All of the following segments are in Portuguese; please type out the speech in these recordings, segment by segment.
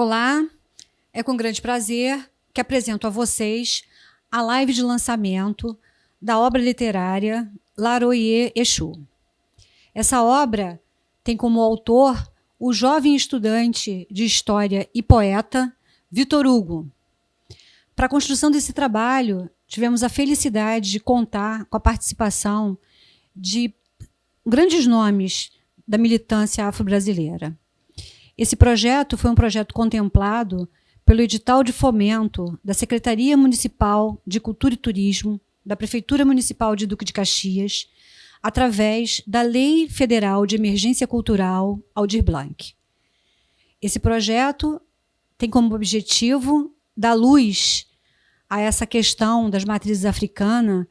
Olá, é com grande prazer que apresento a vocês a live de lançamento da obra literária Laroye Exu. Essa obra tem como autor o jovem estudante de História e poeta Vitor Hugo. Para a construção desse trabalho, tivemos a felicidade de contar com a participação de grandes nomes da militância afro-brasileira. Esse projeto foi um projeto contemplado pelo edital de fomento da Secretaria Municipal de Cultura e Turismo, da Prefeitura Municipal de Duque de Caxias, através da Lei Federal de Emergência Cultural Aldir Blanc. Esse projeto tem como objetivo dar luz a essa questão das matrizes africanas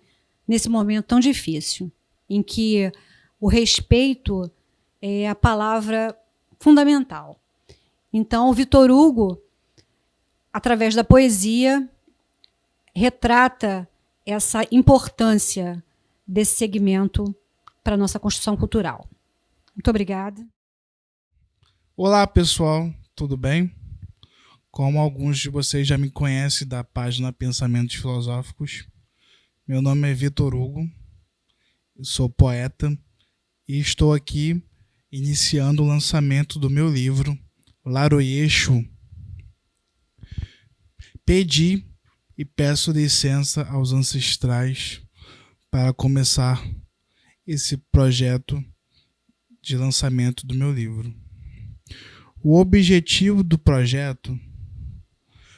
nesse momento tão difícil, em que o respeito é a palavra fundamental. Então, o Vitor Hugo, através da poesia, retrata essa importância desse segmento para a nossa construção cultural. Muito obrigada. Olá, pessoal, tudo bem? Como alguns de vocês já me conhecem da página Pensamentos Filosóficos, meu nome é Vitor Hugo, eu sou poeta e estou aqui iniciando o lançamento do meu livro Laroye Exu. Pedi e peço licença aos ancestrais para começar esse projeto de lançamento do meu livro. O objetivo do projeto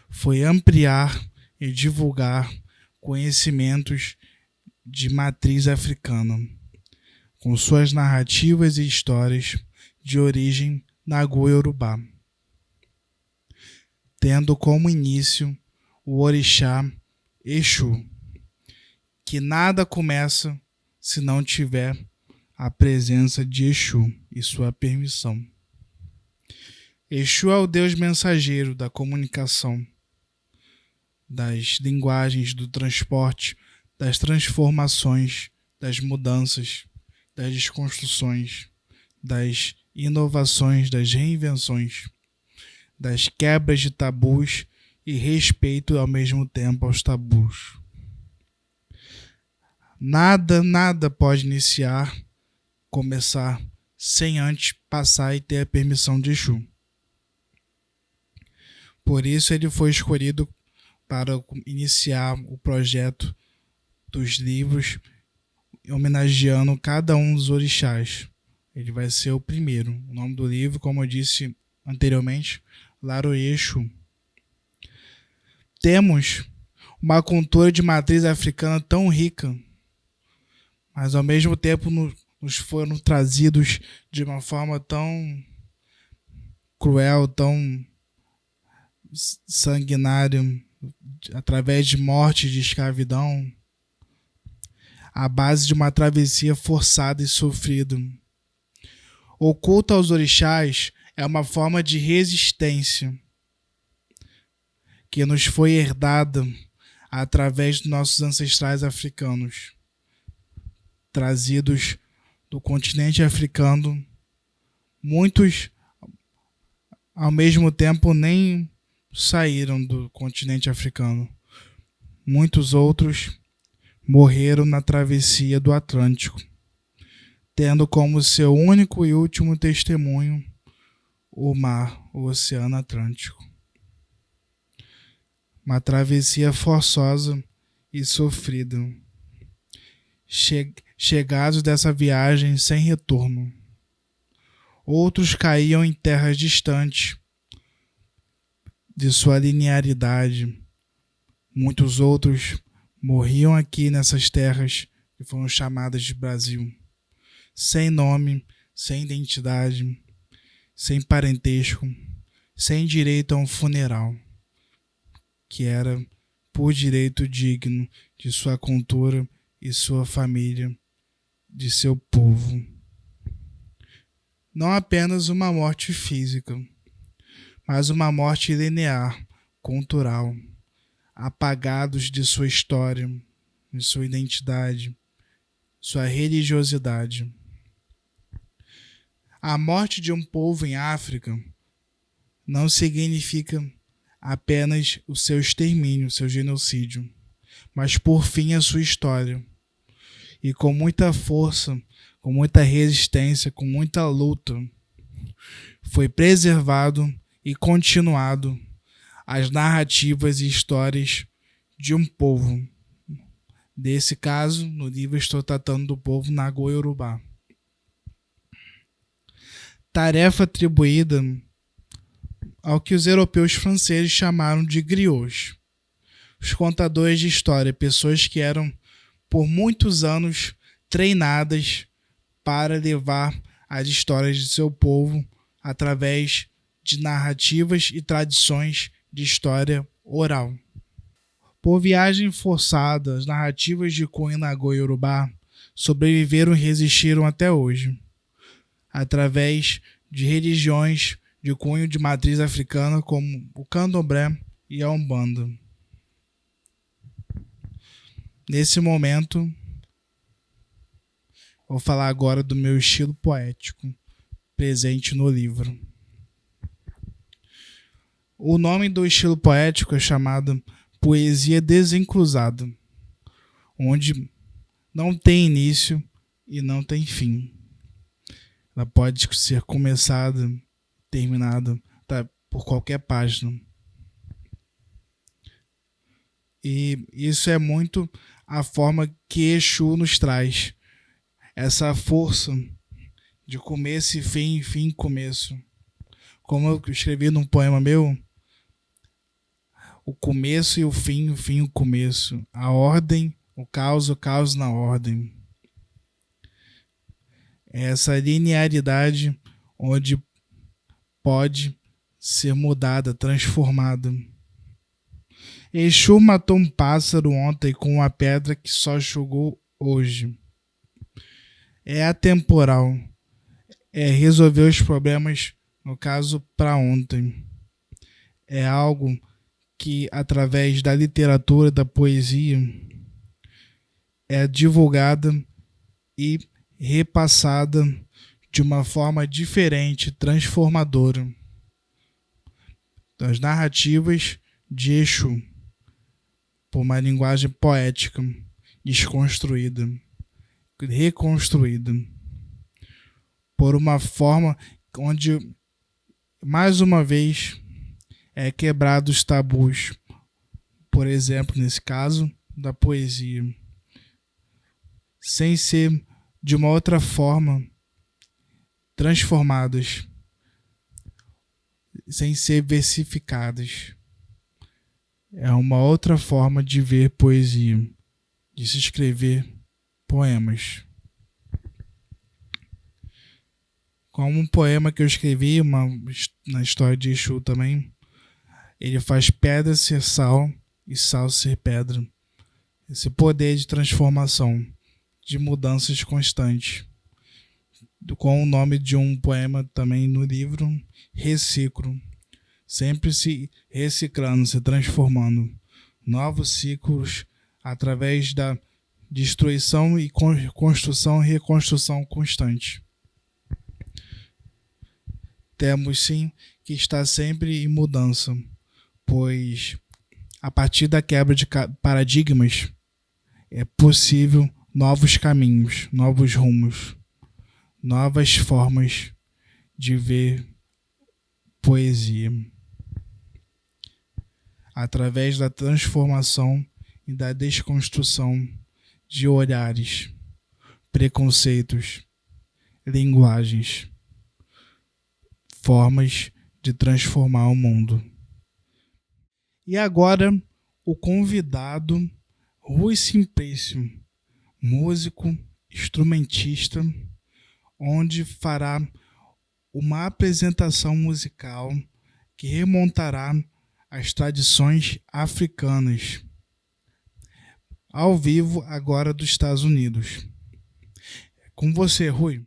foi ampliar e divulgar conhecimentos de matriz africana, com suas narrativas e histórias de origem Nagô-Yorubá, tendo como início o orixá Exu, que nada começa se não tiver a presença de Exu e sua permissão. Exu é o Deus mensageiro da comunicação, das linguagens, do transporte, das transformações, das mudanças, das desconstruções, das inovações, das reinvenções, das quebras de tabus e respeito ao mesmo tempo aos tabus. Nada pode começar, sem antes passar e ter a permissão de Exu. Por isso ele foi escolhido para iniciar o projeto dos livros, homenageando cada um dos orixás. Ele vai ser o primeiro. O nome do livro, como eu disse anteriormente, Laroye Exu. Temos uma cultura de matriz africana tão rica, mas ao mesmo tempo nos foram trazidos de uma forma tão cruel, tão sanguinária, através de morte, de escravidão, à base de uma travessia forçada e sofrida. O culto aos orixás é uma forma de resistência que nos foi herdada através dos nossos ancestrais africanos, trazidos do continente africano. Muitos, ao mesmo tempo, nem saíram do continente africano. Muitos outros morreram na travessia do Atlântico, tendo como seu único e último testemunho o mar, o Oceano Atlântico. Uma travessia forçosa e sofrida. Chegados dessa viagem sem retorno. Outros caíam em terras distantes de sua linearidade. Muitos outros morriam aqui nessas terras que foram chamadas de Brasil, sem nome, sem identidade, sem parentesco, sem direito a um funeral, que era por direito digno de sua cultura e sua família, de seu povo. Não apenas uma morte física, mas uma morte linear, cultural, apagados de sua história, de sua identidade, sua religiosidade. A morte de um povo em África não significa apenas o seu extermínio, o seu genocídio, mas por fim a sua história. E com muita força, com muita resistência, com muita luta, foi preservado e continuado as narrativas e histórias de um povo. Nesse caso, no livro estou tratando do povo Nagô-Yorubá. Tarefa atribuída ao que os europeus franceses chamaram de griots. Os contadores de história, pessoas que eram por muitos anos treinadas para levar as histórias de seu povo através de narrativas e tradições de história oral. Por viagem forçada, as narrativas de cunho Nagô-Yorubá sobreviveram e resistiram até hoje, através de religiões de cunho de matriz africana como o Candomblé e a Umbanda. Nesse momento, vou falar agora do meu estilo poético presente no livro. O nome do estilo poético é chamado poesia desencruzada, onde não tem início e não tem fim. Ela pode ser começada, terminada por qualquer página. E isso é muito a forma que Exu nos traz. Essa força de começo e fim e começo. Como eu escrevi num poema meu, o começo e o fim e o começo. A ordem, o caos na ordem. Essa linearidade onde pode ser mudada, transformada. Exu matou um pássaro ontem com uma pedra que só jogou hoje. É atemporal. É resolver os problemas, no caso, para ontem. É algo que, através da literatura, da poesia, é divulgada e repassada de uma forma diferente, transformadora. Das narrativas de Exu, por uma linguagem poética, desconstruída, reconstruída, por uma forma onde, mais uma vez, é quebrado os tabus. Por exemplo, nesse caso, da poesia. Sem ser de uma outra forma transformadas, sem ser versificadas. É uma outra forma de ver poesia, de se escrever poemas. Como um poema que eu escrevi, na história de Exu também, ele faz pedra ser sal e sal ser pedra. Esse poder de transformação, de mudanças constantes. Com o nome de um poema também no livro, Reciclo. Sempre se reciclando, se transformando. Novos ciclos através da destruição e construção e reconstrução constante. Temos sim que estar sempre em mudança, pois a partir da quebra de paradigmas é possível novos caminhos, novos rumos, novas formas de ver poesia. Através da transformação e da desconstrução de olhares, preconceitos, linguagens, formas de transformar o mundo. E agora, o convidado Rui Simplício, músico, instrumentista, onde fará uma apresentação musical que remontará às tradições africanas, ao vivo agora dos Estados Unidos. Com você, Rui.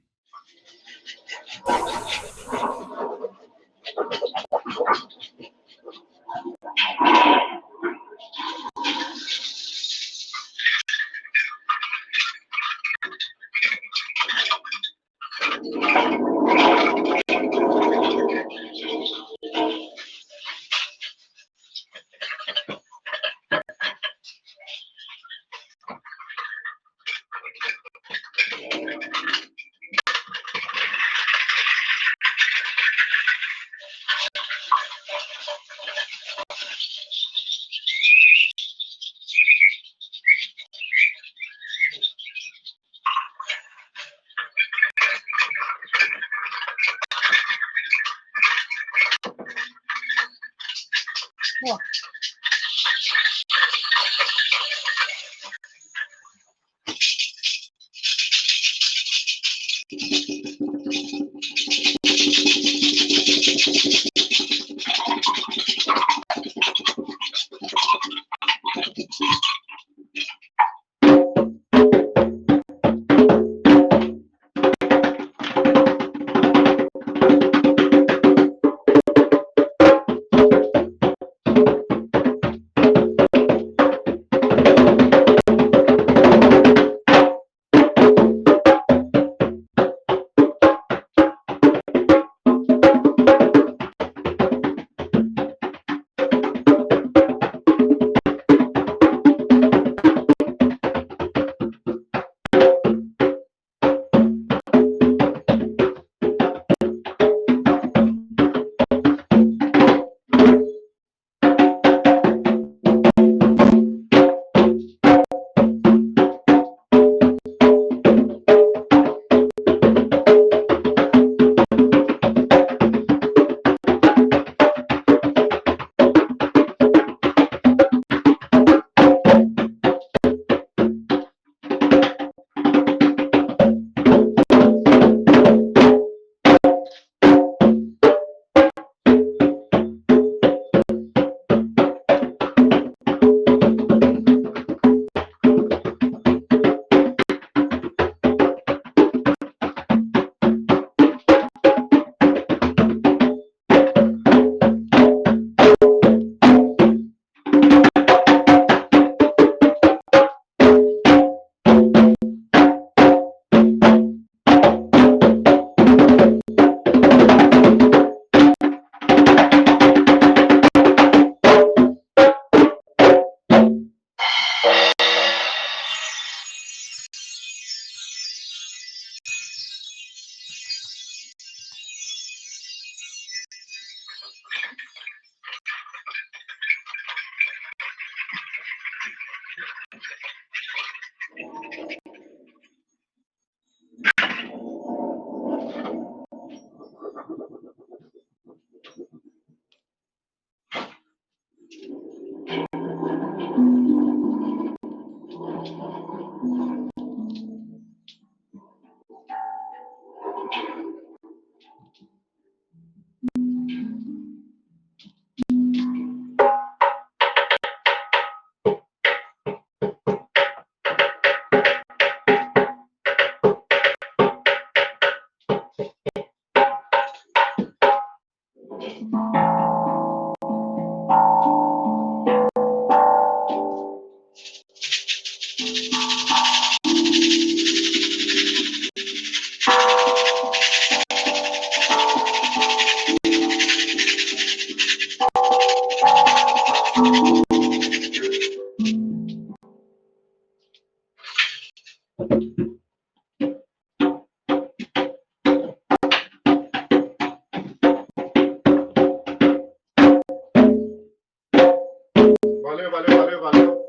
Valeu, valeu, valeu, valeu.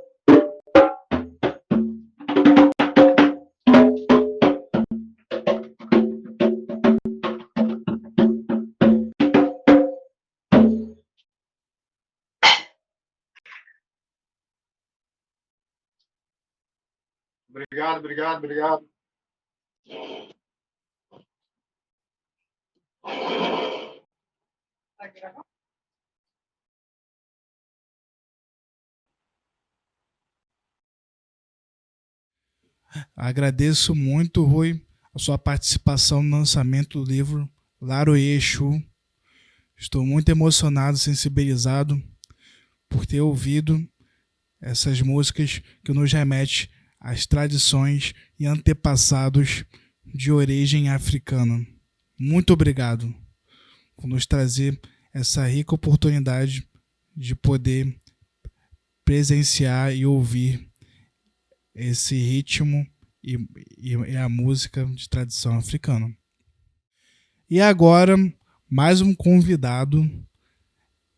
Obrigado, obrigado, obrigado. Agradeço muito, Rui, a sua participação no lançamento do livro Laroye Exu. Estou muito emocionado, sensibilizado por ter ouvido essas músicas que nos remetem às tradições e antepassados de origem africana. Muito obrigado por nos trazer essa rica oportunidade de poder presenciar e ouvir esse ritmo e a música de tradição africana. E agora, mais um convidado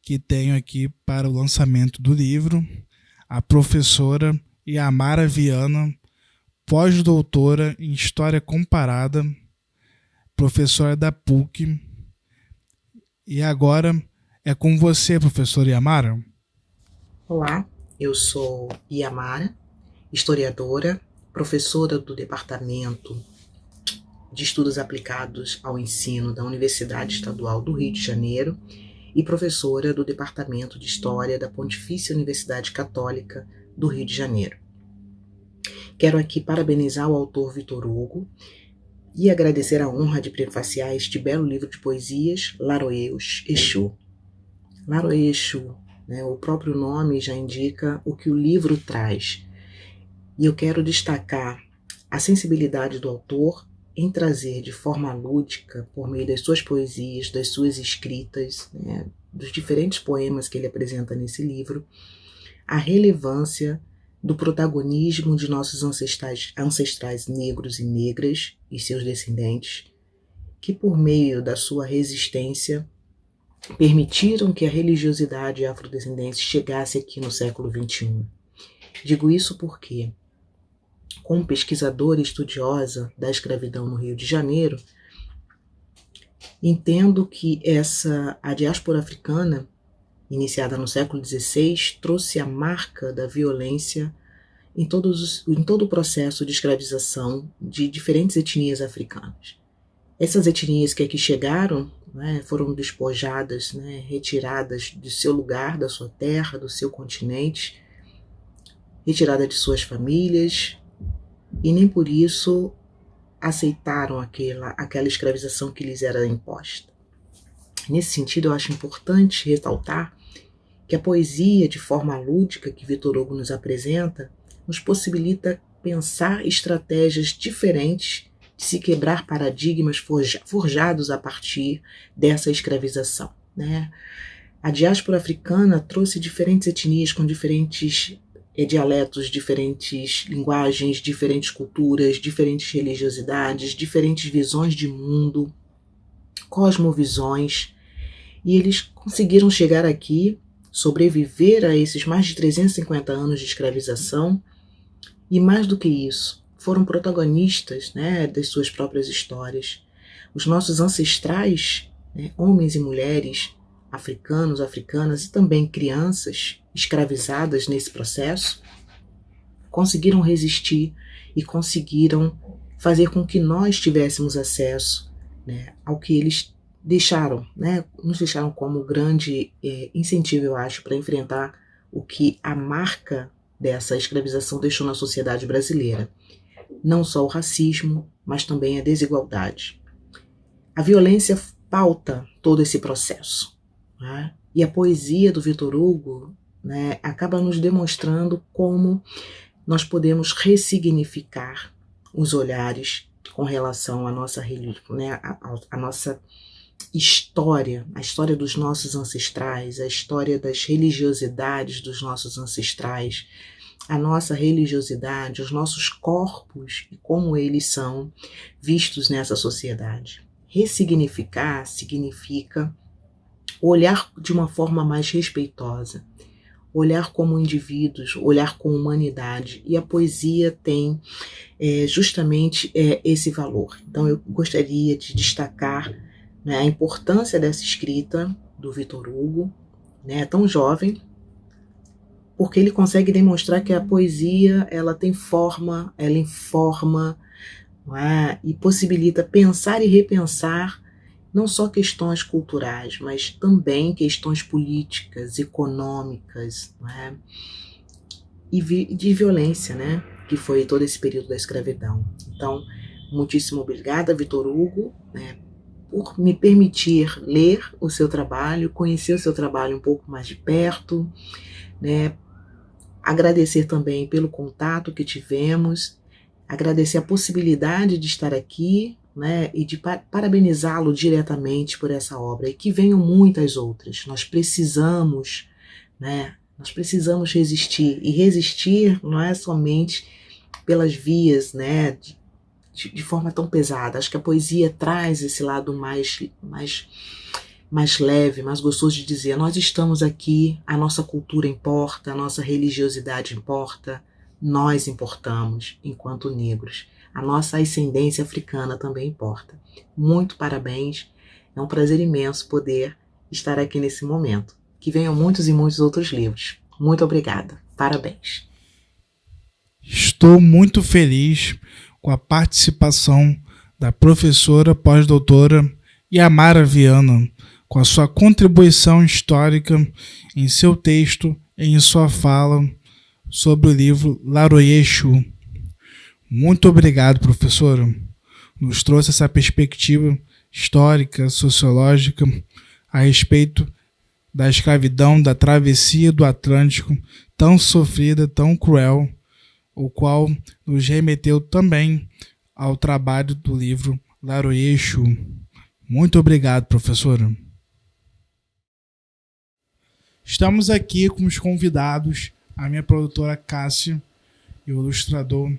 que tenho aqui para o lançamento do livro, a professora Yamara Viana, pós-doutora em História Comparada, professora da PUC. E agora é com você, professora Yamara. Olá, eu sou Iamara, historiadora, professora do Departamento de Estudos Aplicados ao Ensino da Universidade Estadual do Rio de Janeiro e professora do Departamento de História da Pontifícia Universidade Católica do Rio de Janeiro. Quero aqui parabenizar o autor Vitor Hugo e agradecer a honra de prefaciar este belo livro de poesias, Laroye Exu. Laroye Exu, o próprio nome já indica o que o livro traz. E eu quero destacar a sensibilidade do autor em trazer de forma lúdica, por meio das suas poesias, das suas escritas, dos diferentes poemas que ele apresenta nesse livro, a relevância do protagonismo de nossos ancestrais negros e negras e seus descendentes, que por meio da sua resistência permitiram que a religiosidade afrodescendente chegasse aqui no século XXI. Digo isso porque, como pesquisadora e estudiosa da escravidão no Rio de Janeiro, entendo que a diáspora africana, iniciada no século XVI, trouxe a marca da violência em todo o processo de escravização de diferentes etnias africanas. Essas etnias que aqui chegaram foram despojadas, retiradas de seu lugar, da sua terra, do seu continente, retiradas de suas famílias, e nem por isso aceitaram aquela escravização que lhes era imposta. Nesse sentido, eu acho importante ressaltar que a poesia, de forma lúdica, que Vitor Hugo nos apresenta, nos possibilita pensar estratégias diferentes de se quebrar paradigmas forjados a partir dessa escravização. A diáspora africana trouxe diferentes etnias com diferentes dialetos, diferentes linguagens, diferentes culturas, diferentes religiosidades, diferentes visões de mundo, cosmovisões, e eles conseguiram chegar aqui, sobreviver a esses mais de 350 anos de escravização, e mais do que isso, foram protagonistas das suas próprias histórias. Os nossos ancestrais, homens e mulheres, africanos, africanas e também crianças escravizadas nesse processo, conseguiram resistir e conseguiram fazer com que nós tivéssemos acesso ao que eles deixaram, nos deixaram como grande incentivo, eu acho, para enfrentar o que a marca dessa escravização deixou na sociedade brasileira. Não só o racismo, mas também a desigualdade. A violência pauta todo esse processo. E a poesia do Vitor Hugo acaba nos demonstrando como nós podemos ressignificar os olhares com relação à nossa religião, a nossa história, a história dos nossos ancestrais, a história das religiosidades dos nossos ancestrais, a nossa religiosidade, os nossos corpos e como eles são vistos nessa sociedade. Ressignificar significa olhar de uma forma mais respeitosa, olhar como indivíduos, olhar com humanidade, e a poesia tem justamente esse valor. Então eu gostaria de destacar a importância dessa escrita do Vitor Hugo, tão jovem, porque ele consegue demonstrar que a poesia ela tem forma, ela informa, e possibilita pensar e repensar não só questões culturais, mas também questões políticas, econômicas, e de violência, que foi todo esse período da escravidão. Então, muitíssimo obrigada, Vitor Hugo, por me permitir ler o seu trabalho, conhecer o seu trabalho um pouco mais de perto, agradecer também pelo contato que tivemos, agradecer a possibilidade de estar aqui, e de parabenizá-lo diretamente por essa obra, e que venham muitas outras. Nós precisamos resistir, e resistir não é somente pelas vias, de forma tão pesada. Acho que a poesia traz esse lado mais leve, mais gostoso de dizer, nós estamos aqui, a nossa cultura importa, a nossa religiosidade importa, nós importamos enquanto negros. A nossa ascendência africana também importa. Muito parabéns, é um prazer imenso poder estar aqui nesse momento. Que venham muitos e muitos outros livros. Muito obrigada. Parabéns. Estou muito feliz com a participação da professora pós-doutora Yamara Viana, com a sua contribuição histórica em seu texto e em sua fala sobre o livro Laroye Exu. Muito obrigado, professora. Nos trouxe essa perspectiva histórica, sociológica, a respeito da escravidão, da travessia do Atlântico, tão sofrida, tão cruel, o qual nos remeteu também ao trabalho do livro Laroye Exu. Muito obrigado, professora. Estamos aqui com os convidados, a minha produtora Cássia e o ilustrador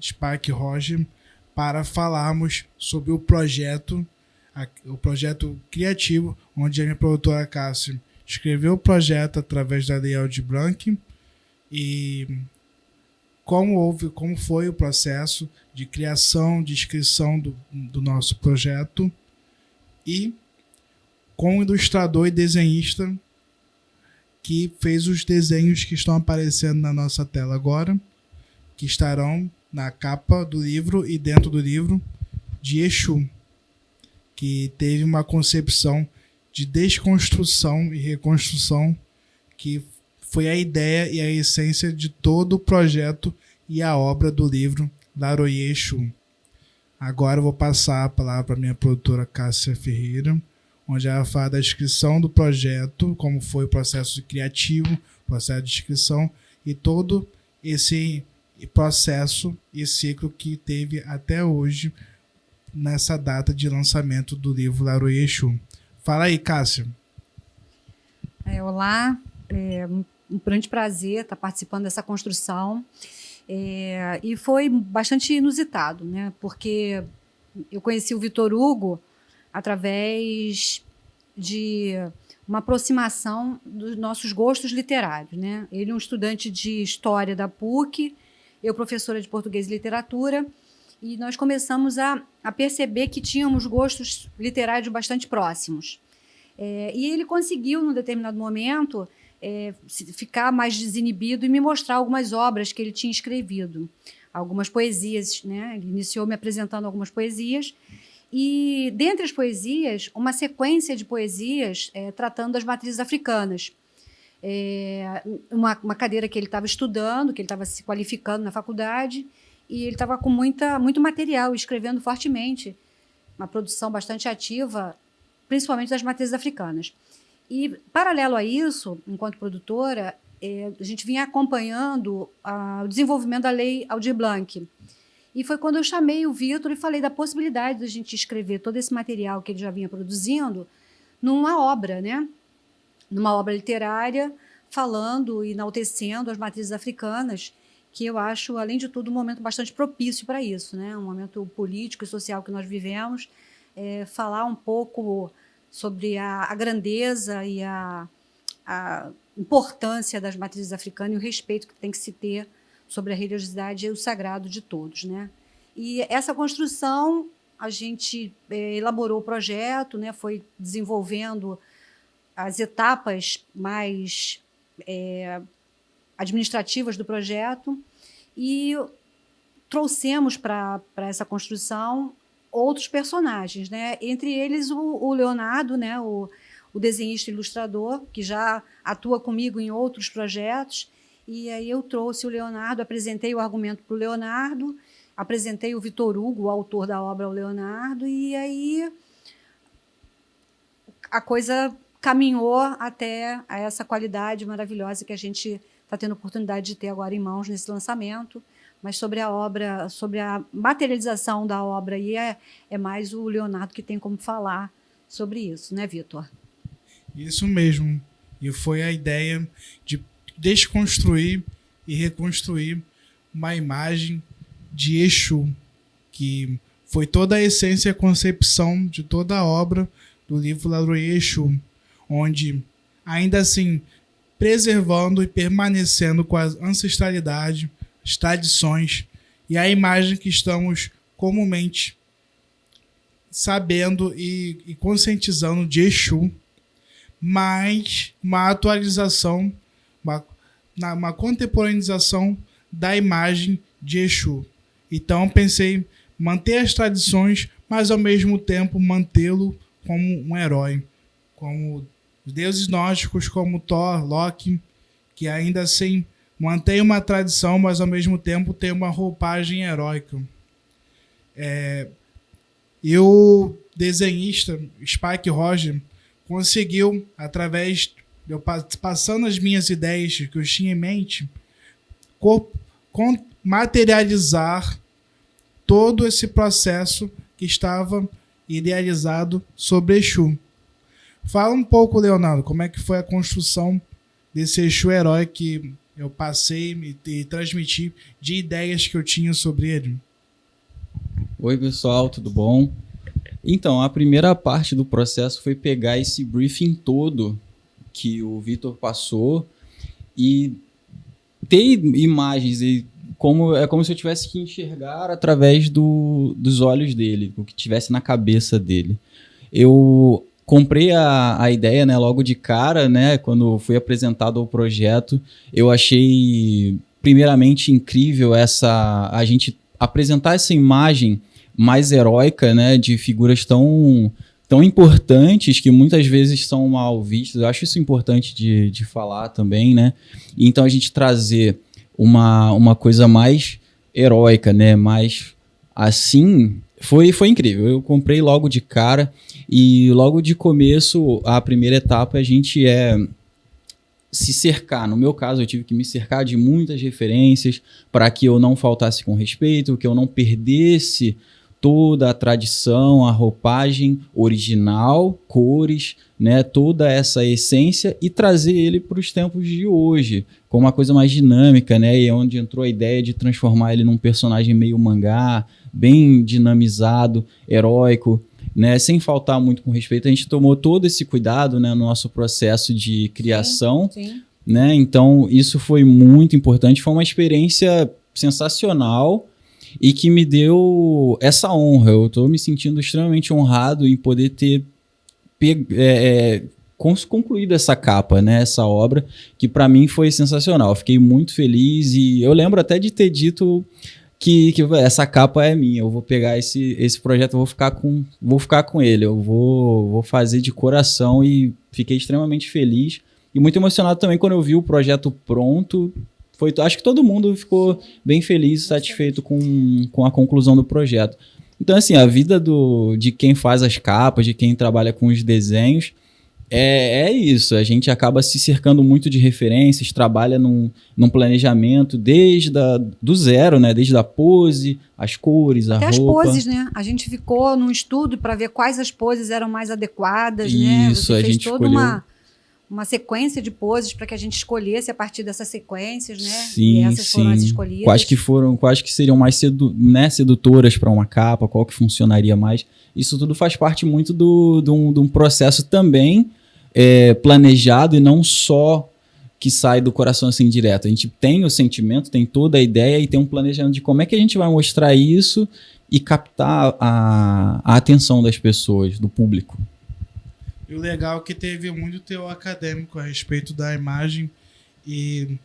Spike Roger, para falarmos sobre o projeto criativo, onde a minha produtora Cássia escreveu o projeto através da Lei Aldir Blanc e como foi o processo de criação, de inscrição do nosso projeto, e com o ilustrador e desenhista que fez os desenhos que estão aparecendo na nossa tela agora, que estarão na capa do livro e dentro do livro, de Exu, que teve uma concepção de desconstrução e reconstrução, que foi a ideia e a essência de todo o projeto e a obra do livro Laroye Exu. Agora eu vou passar a palavra para a minha produtora Cássia Ferreira, onde ela fala da descrição do projeto, como foi o processo criativo, processo de inscrição e todo esse processo e ciclo que teve até hoje nessa data de lançamento do livro Laroye Exu. Fala aí, Cássia. Olá, é um grande prazer estar participando dessa construção. E foi bastante inusitado, né? Porque eu conheci o Vitor Hugo através de uma aproximação dos nossos gostos literários, né? Ele é um estudante de História da PUC, eu professora de Português e Literatura, e nós começamos a perceber que tínhamos gostos literários bastante próximos. E ele conseguiu, num determinado momento, ficar mais desinibido e me mostrar algumas obras que ele tinha escrevido, algumas poesias, né? Ele iniciou me apresentando algumas poesias, e dentre as poesias, uma sequência de poesias tratando das matrizes africanas. Uma cadeira que ele estava estudando, que ele estava se qualificando na faculdade, e ele estava com muito material, escrevendo fortemente, uma produção bastante ativa, principalmente das matrizes africanas. E, paralelo a isso, enquanto produtora, a gente vinha acompanhando o desenvolvimento da Lei Aldir Blanc. E foi quando eu chamei o Vitor e falei da possibilidade de a gente escrever todo esse material que ele já vinha produzindo numa obra, né? Numa obra literária, falando e enaltecendo as matrizes africanas, que eu acho, além de tudo, um momento bastante propício para isso, né? Um momento político e social que nós vivemos, falar um pouco sobre a grandeza e a importância das matrizes africanas e o respeito que tem que se ter sobre a religiosidade e o sagrado de todos, né? E essa construção, a gente elaborou o projeto, né? Foi desenvolvendo as etapas mais administrativas do projeto e trouxemos para essa construção outros personagens, né? Entre eles o Leonardo, né? O desenhista e ilustrador, que já atua comigo em outros projetos. E aí eu trouxe o Leonardo, apresentei o argumento para o Leonardo, apresentei o Vitor Hugo, o autor da obra, ao Leonardo, e aí a coisa caminhou até a essa qualidade maravilhosa que a gente está tendo a oportunidade de ter agora em mãos nesse lançamento. Mas sobre a obra, sobre a materialização da obra, aí é mais o Leonardo que tem como falar sobre isso, né, Vitor? Isso mesmo. E foi a ideia de desconstruir e reconstruir uma imagem de Exu, que foi toda a essência e a concepção de toda a obra do livro Laroye Exu, onde, ainda assim, preservando e permanecendo com a ancestralidade, as tradições e a imagem que estamos comumente sabendo e conscientizando de Exu, mas uma atualização uma contemporaneização da imagem de Exu. Então pensei manter as tradições, mas ao mesmo tempo mantê-lo como um herói, como os deuses nórdicos como Thor, Loki, que ainda assim mantém uma tradição, mas ao mesmo tempo tem uma roupagem heróica. E o desenhista Spike Roger conseguiu, através de eu passando as minhas ideias que eu tinha em mente, materializar todo esse processo que estava idealizado sobre Exu. Fala um pouco, Leonardo, como é que foi a construção desse Exu herói que eu passei e transmiti de ideias que eu tinha sobre ele. Oi, pessoal, tudo bom? Então, a primeira parte do processo foi pegar esse briefing todo que o Vitor passou e ter imagens, é como se eu tivesse que enxergar através dos olhos dele, o que tivesse na cabeça dele. Eu comprei a ideia, né, logo de cara, né, quando foi apresentado o projeto. Eu achei primeiramente incrível a gente apresentar essa imagem mais heróica, né, de figuras tão importantes que muitas vezes são mal vistas. Eu acho isso importante de falar também, né? Então a gente trazer uma coisa mais heróica, né, mais assim, foi incrível. Eu comprei logo de cara e logo de começo, a primeira etapa a gente se cercar. No meu caso, eu tive que me cercar de muitas referências para que eu não faltasse com respeito, que eu não perdesse toda a tradição, a roupagem original, cores, né, toda essa essência e trazer ele para os tempos de hoje, com uma coisa mais dinâmica, né, e é onde entrou a ideia de transformar ele num personagem meio mangá, bem dinamizado, heróico, né, sem faltar muito com respeito. A gente tomou todo esse cuidado, né, no nosso processo de criação, sim. Né, então isso foi muito importante, foi uma experiência sensacional e que me deu essa honra. Eu estou me sentindo extremamente honrado em poder ter concluído essa capa, né, essa obra, que para mim foi sensacional. Fiquei muito feliz e eu lembro até de ter dito que essa capa é minha. Eu vou pegar esse projeto, vou ficar com ele, eu vou fazer de coração e fiquei extremamente feliz e muito emocionado também quando eu vi o projeto pronto. Acho que todo mundo ficou bem feliz e satisfeito com a conclusão do projeto. Então, assim, a vida de quem faz as capas, de quem trabalha com os desenhos, é isso. A gente acaba se cercando muito de referências, trabalha num planejamento do zero, né? Desde a pose, as cores, a Até roupa. as poses, né? A gente ficou num estudo para ver quais as poses eram mais adequadas, Isso, né? Você a fez gente toda escolheu uma sequência de poses para que a gente escolhesse a partir dessas sequências, né? Sim, E essas foram as escolhidas. Quais que seriam mais sedutoras para uma capa, qual que funcionaria mais. Isso tudo faz parte muito de um processo também planejado e não só que sai do coração assim direto. A gente tem o sentimento, tem toda a ideia e tem um planejamento de como é que a gente vai mostrar isso e captar a atenção das pessoas, do público. E o legal é que teve muito teor acadêmico a respeito da imagem e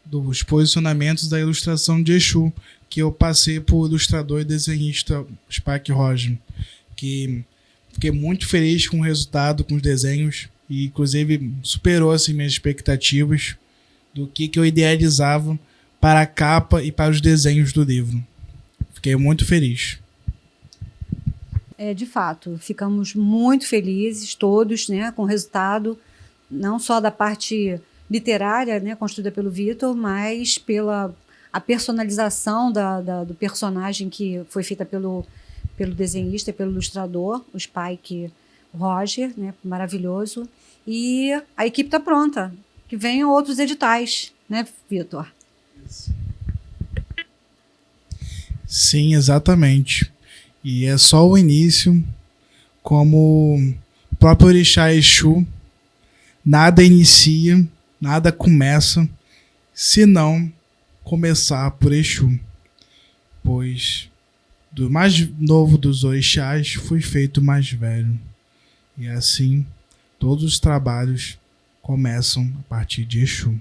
dos posicionamentos da ilustração de Exu, que eu passei por ilustrador e desenhista Spike Roger, que fiquei muito feliz com o resultado, com os desenhos, e inclusive superou assim, minhas expectativas do que eu idealizava para a capa e para os desenhos do livro. Fiquei muito feliz. De fato, ficamos muito felizes todos, né, com o resultado, não só da parte literária, né, construída pelo Vitor, mas pela a personalização do personagem que foi feita pelo desenhista, pelo ilustrador, o Spike Roger, né, maravilhoso. E a equipe está pronta, que venham outros editais, né, Vitor? Sim, exatamente. E é só o início, como o próprio Orixá Exu, nada inicia, nada começa, se não começar por Exu. Pois do mais novo dos orixás foi feito o mais velho. E assim, todos os trabalhos começam a partir de Exu.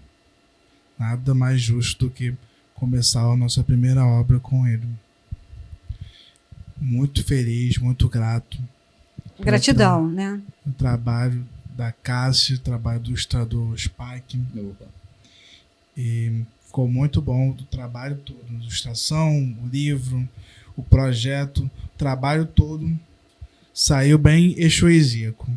nada mais justo do que começar a nossa primeira obra com ele. Muito feliz, muito grato. Gratidão, né? O trabalho da Cássia, o trabalho do ilustrador Spike. E ficou muito bom o trabalho todo, a ilustração, o livro, o projeto, o trabalho todo saiu bem exoesíaco,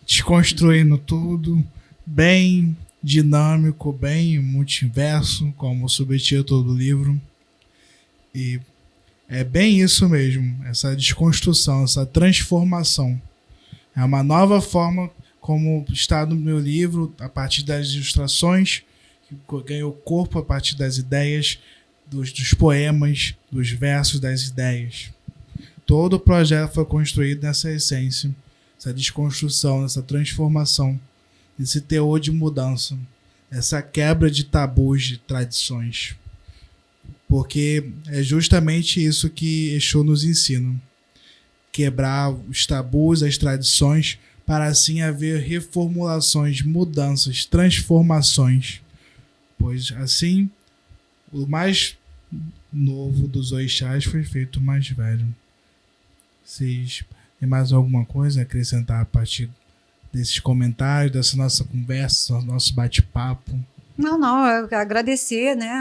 desconstruindo tudo, bem dinâmico, bem multiverso, como o subtítulo do livro. E é bem isso mesmo, essa desconstrução, essa transformação. É uma nova forma como está no meu livro, a partir das ilustrações, que ganhou corpo a partir das ideias, dos poemas, dos versos, das ideias. Todo o projeto foi construído nessa essência, essa desconstrução, essa transformação, esse teor de mudança, essa quebra de tabus, de tradições. Porque é justamente isso que Exu nos ensina. Quebrar os tabus, as tradições, para assim haver reformulações, mudanças, transformações. Pois assim, o mais novo dos orixás foi feito o mais velho. Vocês têm mais alguma coisa a acrescentar a partir desses comentários, dessa nossa conversa, nosso bate-papo? Não, eu agradecer, né,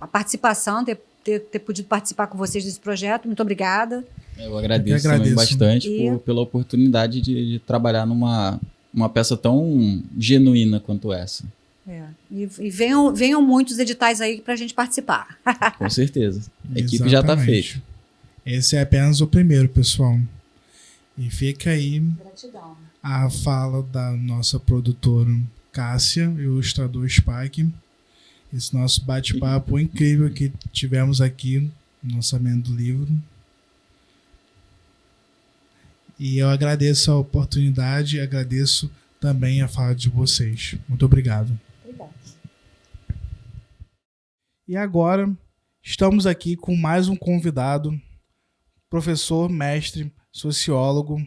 a participação, ter podido participar com vocês desse projeto. Muito obrigada. Eu agradeço também bastante pela oportunidade de trabalhar numa peça tão genuína quanto essa. E venham muitos editais aí para a gente participar. Com certeza. A equipe já está feita. Esse é apenas o primeiro, pessoal. E fica aí Gratidão. A fala da nossa produtora Cássia e o ilustrador Spike. Esse nosso bate-papo incrível que tivemos aqui no lançamento do livro. E eu agradeço a oportunidade, agradeço também a fala de vocês. Muito obrigado. Obrigada. E agora, estamos aqui com mais um convidado, professor, mestre, sociólogo,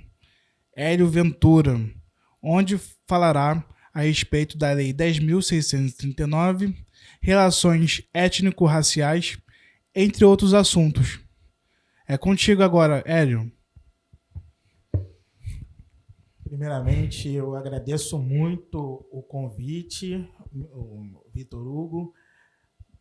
Hélio Ventura, onde falará a respeito da Lei 10.639, relações étnico-raciais, entre outros assuntos. É contigo agora, Hélio. Primeiramente, eu agradeço muito o convite, o Vitor Hugo,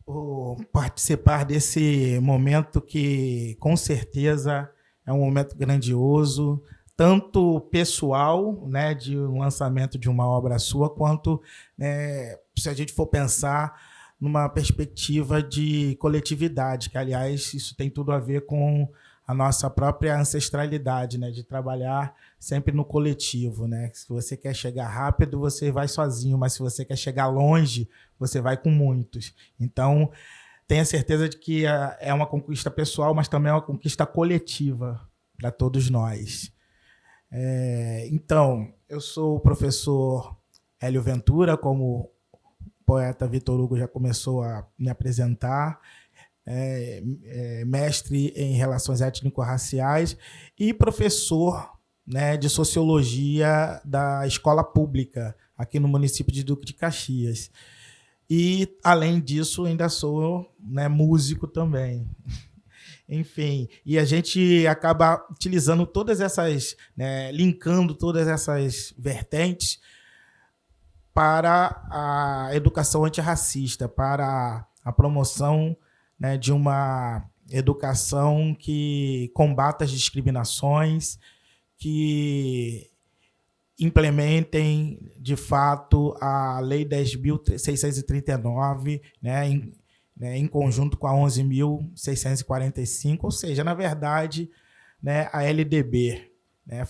por participar desse momento que, com certeza, é um momento grandioso, tanto pessoal, né, de um lançamento de uma obra sua, quanto, né, se a gente for pensar numa perspectiva de coletividade, que, aliás, isso tem tudo a ver com a nossa própria ancestralidade, né, de trabalhar sempre no coletivo, né? Se você quer chegar rápido, você vai sozinho, mas se você quer chegar longe, você vai com muitos. Então, tenha certeza de que é uma conquista pessoal, mas também é uma conquista coletiva para todos nós. Então, eu sou o professor Hélio Ventura, como o poeta Vitor Hugo já começou a me apresentar, mestre em relações étnico-raciais e professor, né, de sociologia da escola pública aqui no município de Duque de Caxias. E, além disso, ainda sou, né, músico também. Enfim, e a gente acaba utilizando todas essas, né, linkando todas essas vertentes para a educação antirracista, para a promoção, né, de uma educação que combata as discriminações, que implementem, de fato, a Lei 10.639, né, em conjunto com a 11.645, ou seja, na verdade, né, a LDB, né,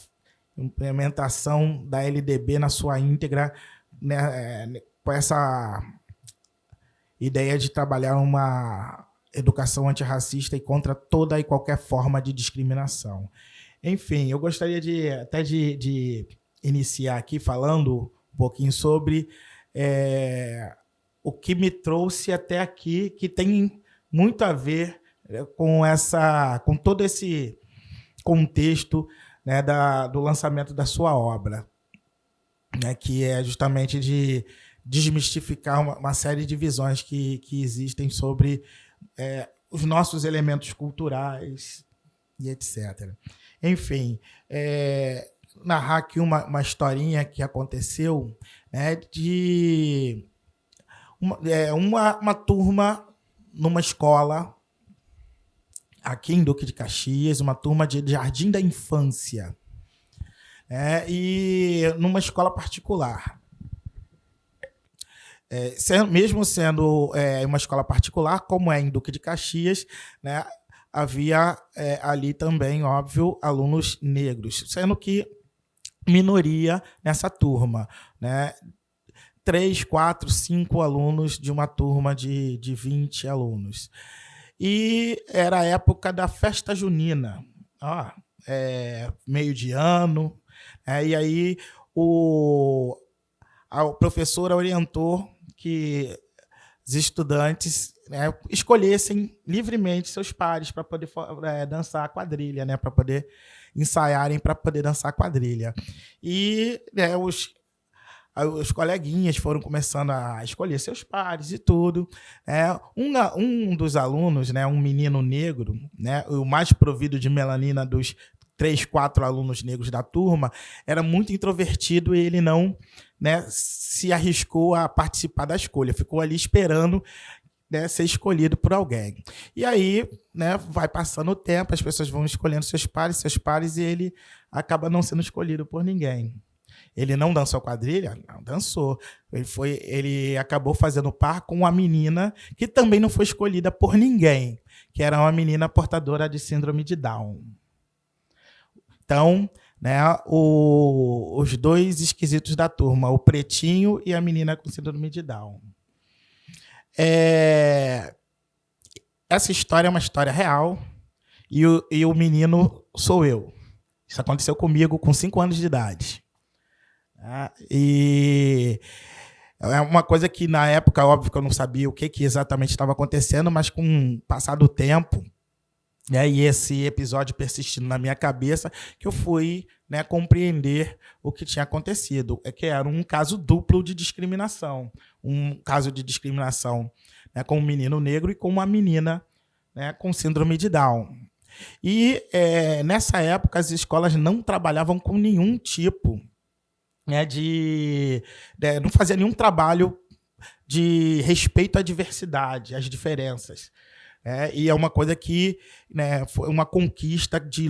implementação da LDB na sua íntegra, né, com essa ideia de trabalhar uma educação antirracista e contra toda e qualquer forma de discriminação. Enfim, eu gostaria de iniciar aqui falando um pouquinho sobre o que me trouxe até aqui, que tem muito a ver com todo esse contexto, né, do lançamento da sua obra, né, que é justamente de desmistificar uma série de visões que existem sobre os nossos elementos culturais e etc. Enfim, narrar aqui uma historinha que aconteceu, né, de uma turma numa escola aqui em Duque de Caxias, uma turma de jardim da infância, e numa escola particular. Mesmo sendo uma escola particular, como é em Duque de Caxias, né, havia ali também, óbvio, alunos negros, sendo que minoria nessa turma, né? 3, 4, 5 alunos de uma turma de 20 alunos. E era a época da festa junina, meio de ano, e aí a professora orientou que os estudantes, né, escolhessem livremente seus pares para poder dançar a quadrilha, né, para poder ensaiarem para poder dançar a quadrilha. E os coleguinhas foram começando a escolher seus pares e tudo. Um dos alunos, né, um menino negro, né, o mais provido de melanina dos 3, 4 alunos negros da turma, era muito introvertido e ele não, né, se arriscou a participar da escolha, ficou ali esperando, né, ser escolhido por alguém. E aí, né, vai passando o tempo, as pessoas vão escolhendo seus pares, e ele acaba não sendo escolhido por ninguém. Ele não dançou quadrilha? Não dançou. Ele acabou fazendo par com uma menina que também não foi escolhida por ninguém, que era uma menina portadora de síndrome de Down. Então, né, os dois esquisitos da turma, o pretinho e a menina com síndrome de Down. Essa história é uma história real e o menino sou eu. Isso aconteceu comigo com 5 anos de idade. E é uma coisa que, na época, óbvio que eu não sabia o que exatamente estava acontecendo, mas com o passar do tempo, e esse episódio persistindo na minha cabeça, que eu fui, né, compreender o que tinha acontecido. Que era um caso duplo de discriminação. Um caso de discriminação, né, com um menino negro e com uma menina, né, com síndrome de Down. E nessa época as escolas não trabalhavam com nenhum tipo, né, não fazia nenhum trabalho de respeito à diversidade, às diferenças. E é uma coisa que, né, foi uma conquista de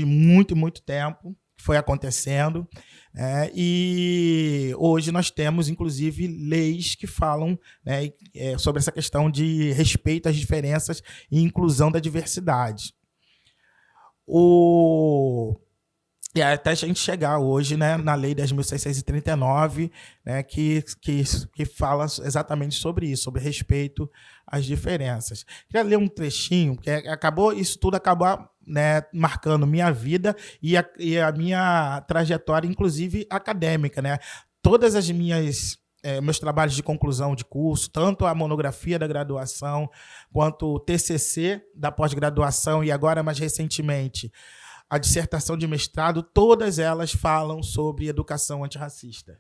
muito, muito tempo que foi acontecendo. E hoje nós temos, inclusive, leis que falam, né, sobre essa questão de respeito às diferenças e inclusão da diversidade. E até a gente chegar hoje, né, na Lei 10.639, né, que fala exatamente sobre isso, sobre respeito às diferenças. Queria ler um trechinho, que isso tudo acabou, né, marcando minha vida e a minha trajetória, inclusive acadêmica, né? Todas as meus trabalhos de conclusão de curso, tanto a monografia da graduação, quanto o TCC da pós-graduação e agora, mais recentemente, a dissertação de mestrado, todas elas falam sobre educação antirracista.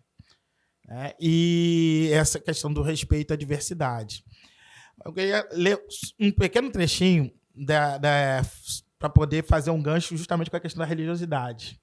E essa questão do respeito à diversidade. Eu queria ler um pequeno trechinho para poder fazer um gancho justamente com a questão da religiosidade.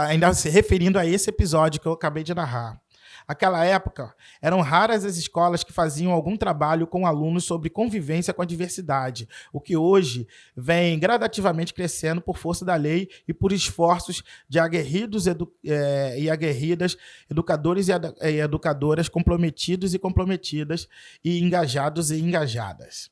Ainda se referindo a esse episódio que eu acabei de narrar. Naquela época, eram raras as escolas que faziam algum trabalho com alunos sobre convivência com a diversidade, o que hoje vem gradativamente crescendo por força da lei e por esforços de aguerridos e aguerridas, educadores e educadoras comprometidos e comprometidas, e engajados e engajadas.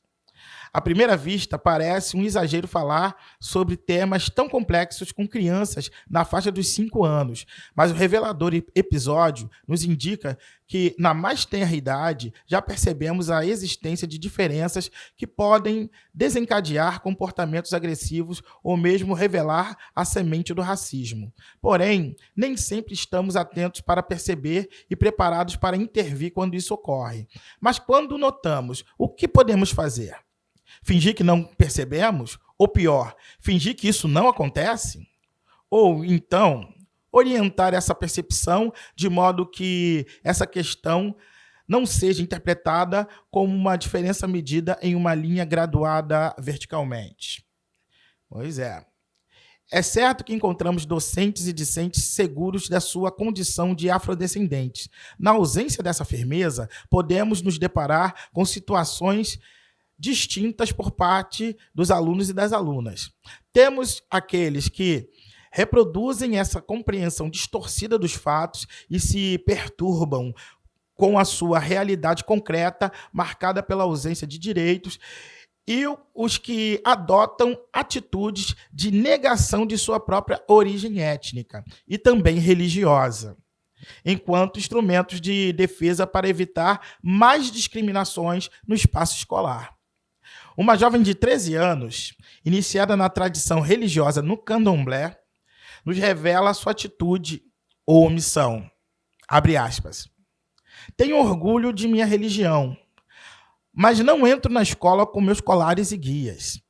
À primeira vista, parece um exagero falar sobre temas tão complexos com crianças na faixa dos 5 anos, mas o revelador episódio nos indica que, na mais tenra idade, já percebemos a existência de diferenças que podem desencadear comportamentos agressivos ou mesmo revelar a semente do racismo. Porém, nem sempre estamos atentos para perceber e preparados para intervir quando isso ocorre. Mas quando notamos, o que podemos fazer? Fingir que não percebemos? Ou pior, fingir que isso não acontece? Ou orientar essa percepção de modo que essa questão não seja interpretada como uma diferença medida em uma linha graduada verticalmente. Pois é. É certo que encontramos docentes e discentes seguros da sua condição de afrodescendentes. Na ausência dessa firmeza, podemos nos deparar com situações distintas por parte dos alunos e das alunas. Temos aqueles que reproduzem essa compreensão distorcida dos fatos e se perturbam com a sua realidade concreta, marcada pela ausência de direitos, e os que adotam atitudes de negação de sua própria origem étnica e também religiosa, enquanto instrumentos de defesa para evitar mais discriminações no espaço escolar. Uma jovem de 13 anos, iniciada na tradição religiosa no candomblé, nos revela sua atitude ou omissão. Abre aspas. Tenho orgulho de minha religião, mas não entro na escola com meus colares e guias.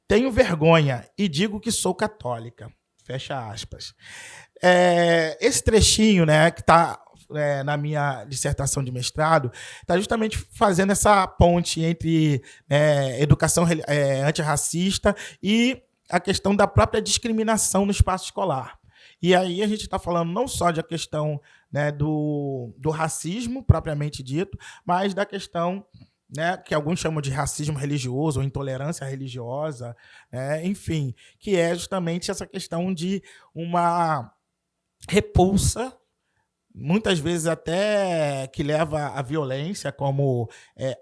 Tenho vergonha e digo que sou católica. Fecha aspas. Esse trechinho, né, que está na minha dissertação de mestrado, está justamente fazendo essa ponte entre educação antirracista e a questão da própria discriminação no espaço escolar. E aí a gente está falando não só da questão, né, do racismo, propriamente dito, mas da questão, né, que alguns chamam de racismo religioso ou intolerância religiosa, enfim, que é justamente essa questão de uma repulsa, muitas vezes até que leva à violência, como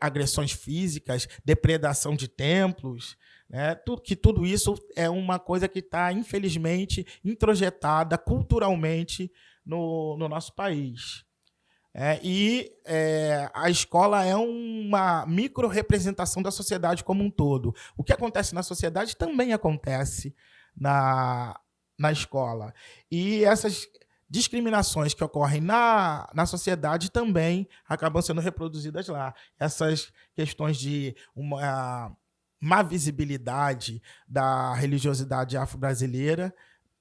agressões físicas, depredação de templos, né? Tudo isso é uma coisa que está, infelizmente, introjetada culturalmente no nosso país. A escola é uma micro-representação da sociedade como um todo. O que acontece na sociedade também acontece na escola. E essas discriminações que ocorrem na sociedade também acabam sendo reproduzidas lá. Essas questões de uma má visibilidade da religiosidade afro-brasileira,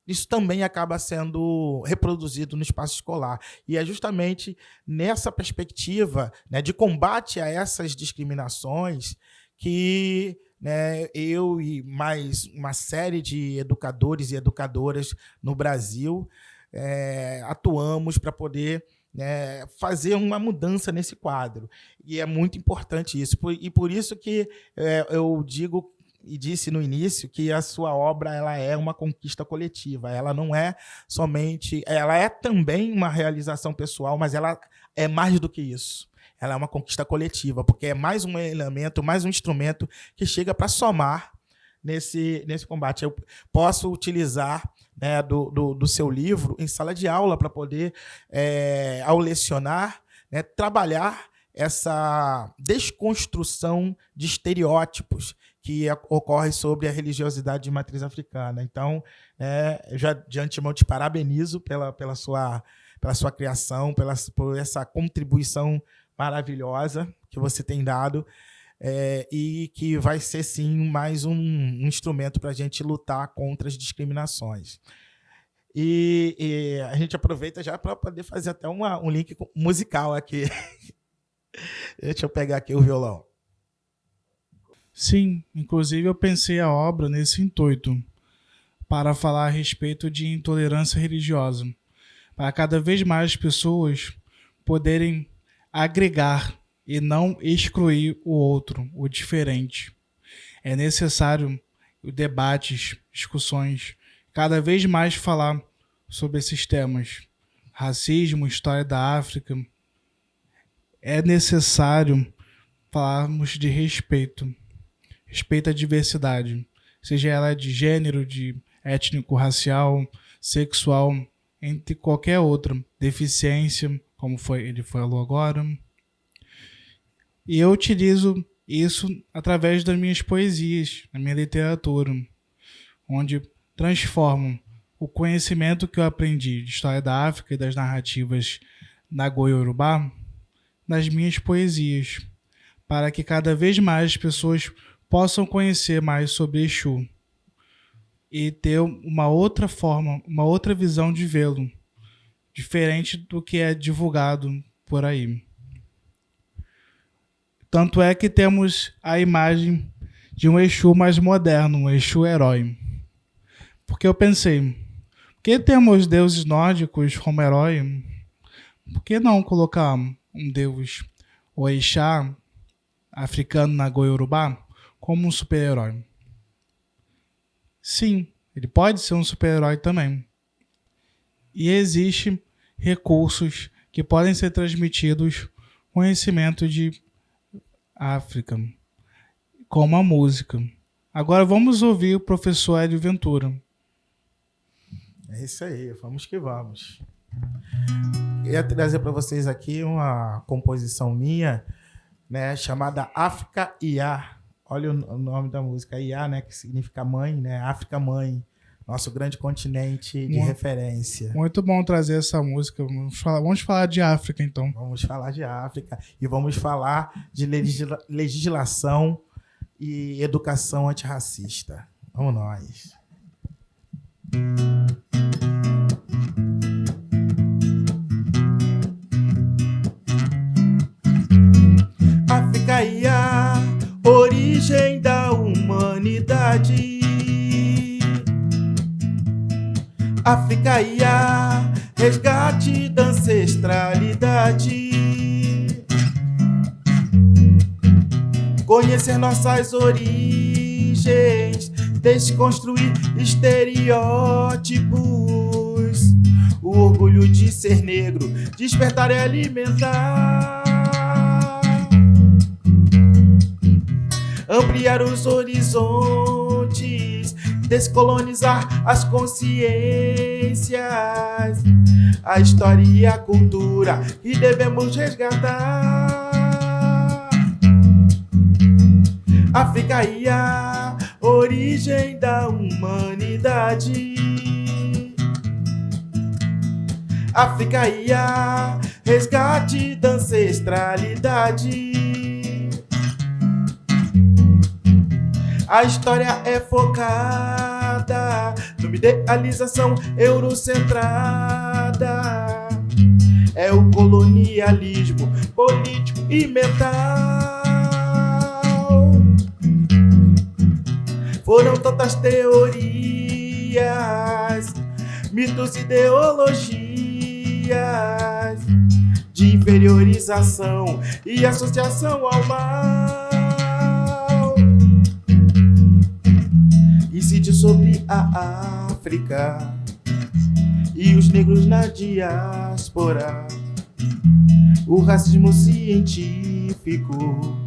isso também acaba sendo reproduzido no espaço escolar. E é justamente nessa perspectiva, né, de combate a essas discriminações que, né, eu e mais uma série de educadores e educadoras no Brasil atuamos para poder fazer uma mudança nesse quadro. E é muito importante isso. E por isso que eu digo e disse no início que a sua obra ela é uma conquista coletiva. Ela não é somente... Ela é também uma realização pessoal, mas ela é mais do que isso. Ela é uma conquista coletiva, porque é mais um elemento, mais um instrumento que chega para somar nesse combate. Eu posso utilizar, né, do seu livro em sala de aula para poder, ao lecionar, né, trabalhar essa desconstrução de estereótipos que ocorre sobre a religiosidade de matriz africana. Então, eu já de antemão te parabenizo pela sua criação, por essa contribuição maravilhosa que você tem dado, e que vai ser, sim, mais um instrumento para a gente lutar contra as discriminações. E a gente aproveita já para poder fazer até um link musical aqui. Deixa eu pegar aqui o violão. Sim, inclusive eu pensei a obra nesse intuito, para falar a respeito de intolerância religiosa, para cada vez mais pessoas poderem agregar e não excluir o outro, o diferente. É necessário debates, discussões, cada vez mais falar sobre esses temas. Racismo, história da África. É necessário falarmos de respeito. Respeito à diversidade, seja ela de gênero, de étnico, racial, sexual, entre qualquer outra deficiência, como ele falou agora. E eu utilizo isso através das minhas poesias, da minha literatura, onde transformo o conhecimento que eu aprendi de história da África e das narrativas Nagoya-Yorubá nas minhas poesias, para que cada vez mais as pessoas possam conhecer mais sobre Exu e ter uma outra forma, uma outra visão de vê-lo, diferente do que é divulgado por aí. Tanto é que temos a imagem de um Exu mais moderno, um Exu herói. Porque eu pensei, por que temos deuses nórdicos como herói? Por que não colocar um deus Orixá africano na Goiorubá como um super-herói? Sim, ele pode ser um super-herói também. E existem recursos que podem ser transmitidos com conhecimento de África, como a música. Agora vamos ouvir o professor Hélio Ventura. É isso aí, vamos que vamos. Queria trazer para vocês aqui uma composição minha, né, chamada África Iá. Olha o nome da música, Iá, né, que significa mãe, né, África Mãe, nosso grande continente de referência. Muito bom trazer essa música. Vamos falar de África, então. Vamos falar de África e vamos falar de legislação e educação antirracista. Vamos nós. África e a origem da humanidade. África e a resgate da ancestralidade. Conhecer nossas origens, desconstruir estereótipos. O orgulho de ser negro, despertar e alimentar. Ampliar os horizontes, descolonizar as consciências, a história e a cultura que devemos resgatar. África e a origem da humanidade. África e a resgate da ancestralidade. A história é focada numa idealização eurocentrada. É o colonialismo político e mental. Foram tantas teorias, mitos e ideologias de inferiorização e associação ao mal. Incide sobre a África e os negros na diáspora. O racismo científico,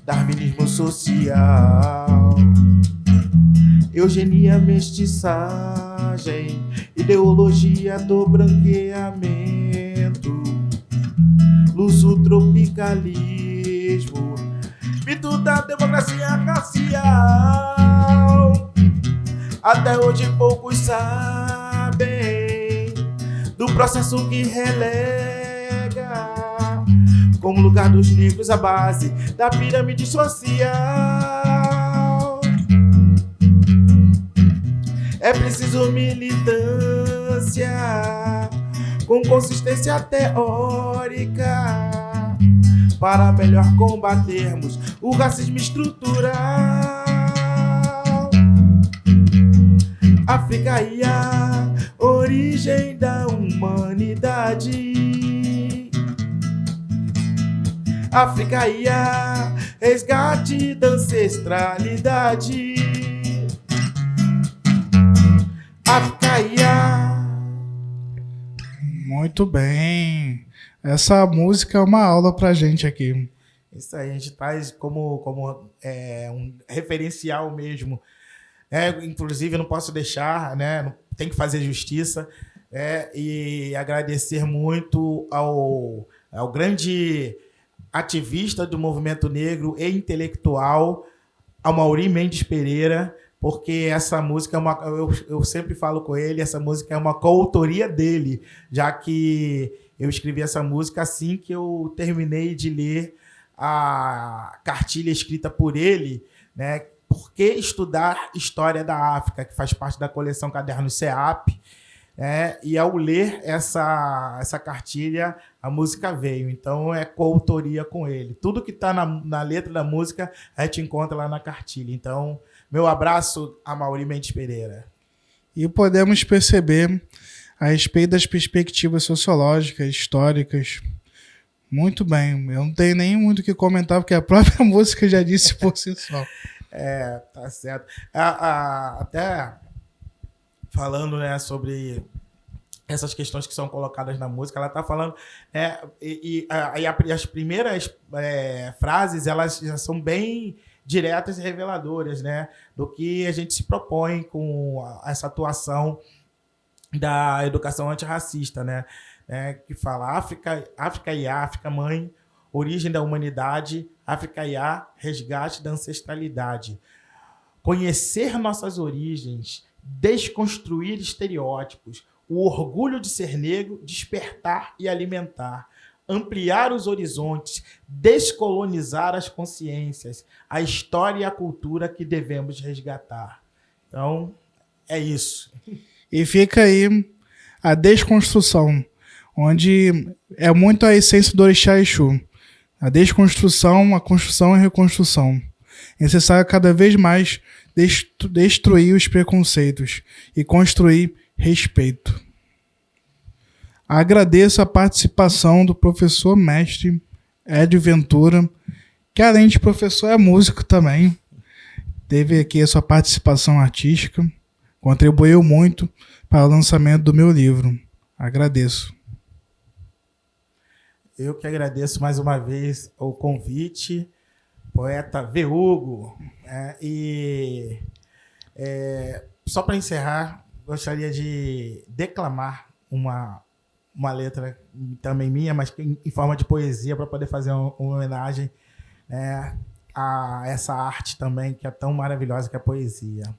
darwinismo social, eugenia, mestiçagem, ideologia do branqueamento, luso-tropicalismo, mito da democracia racial. Até hoje poucos sabem do processo que relega como lugar dos negros a base da pirâmide social. É preciso militância com consistência teórica para melhor combatermos o racismo estrutural. África e a origem da humanidade. África e a resgate da ancestralidade. África e a... Muito bem. Essa música é uma aula pra gente aqui. Isso aí, a gente traz como um referencial mesmo. Inclusive, não posso deixar, né? Tem que fazer justiça, e agradecer muito ao grande ativista do movimento negro e intelectual, Amaury Mendes Pereira, porque essa música eu sempre falo com ele, essa música é uma coautoria dele, já que eu escrevi essa música assim que eu terminei de ler a cartilha escrita por ele, né? Por que estudar História da África, que faz parte da coleção Cadernos SEAP, E ao ler essa cartilha, a música veio. Então é coautoria com ele. Tudo que está na letra da música a gente encontra lá na cartilha. Então, meu abraço a Amaury Mendes Pereira. E podemos perceber a respeito das perspectivas sociológicas, históricas. Muito bem. Eu não tenho nem muito o que comentar, porque a própria música já disse por si só. Tá certo. Até falando, né, sobre essas questões que são colocadas na música, ela está falando, as primeiras frases, elas já são bem diretas e reveladoras, né, do que a gente se propõe com essa atuação da educação antirracista, né, que fala África e África, mãe, origem da humanidade, África IA, resgate da ancestralidade. Conhecer nossas origens, desconstruir estereótipos, o orgulho de ser negro, despertar e alimentar, ampliar os horizontes, descolonizar as consciências, a história e a cultura que devemos resgatar. Então, é isso. E fica aí a desconstrução, onde é muito a essência do Orixá Exu. A desconstrução, a construção e a reconstrução. É necessário cada vez mais destruir os preconceitos e construir respeito. Agradeço a participação do professor mestre Hélio Ventura, que além de professor é músico também. Teve aqui a sua participação artística, contribuiu muito para o lançamento do meu livro. Agradeço. Eu que agradeço mais uma vez o convite, poeta V. Hugo. Só para encerrar, gostaria de declamar uma letra também minha, mas em forma de poesia, para poder fazer uma homenagem a essa arte também, que é tão maravilhosa, que é a poesia.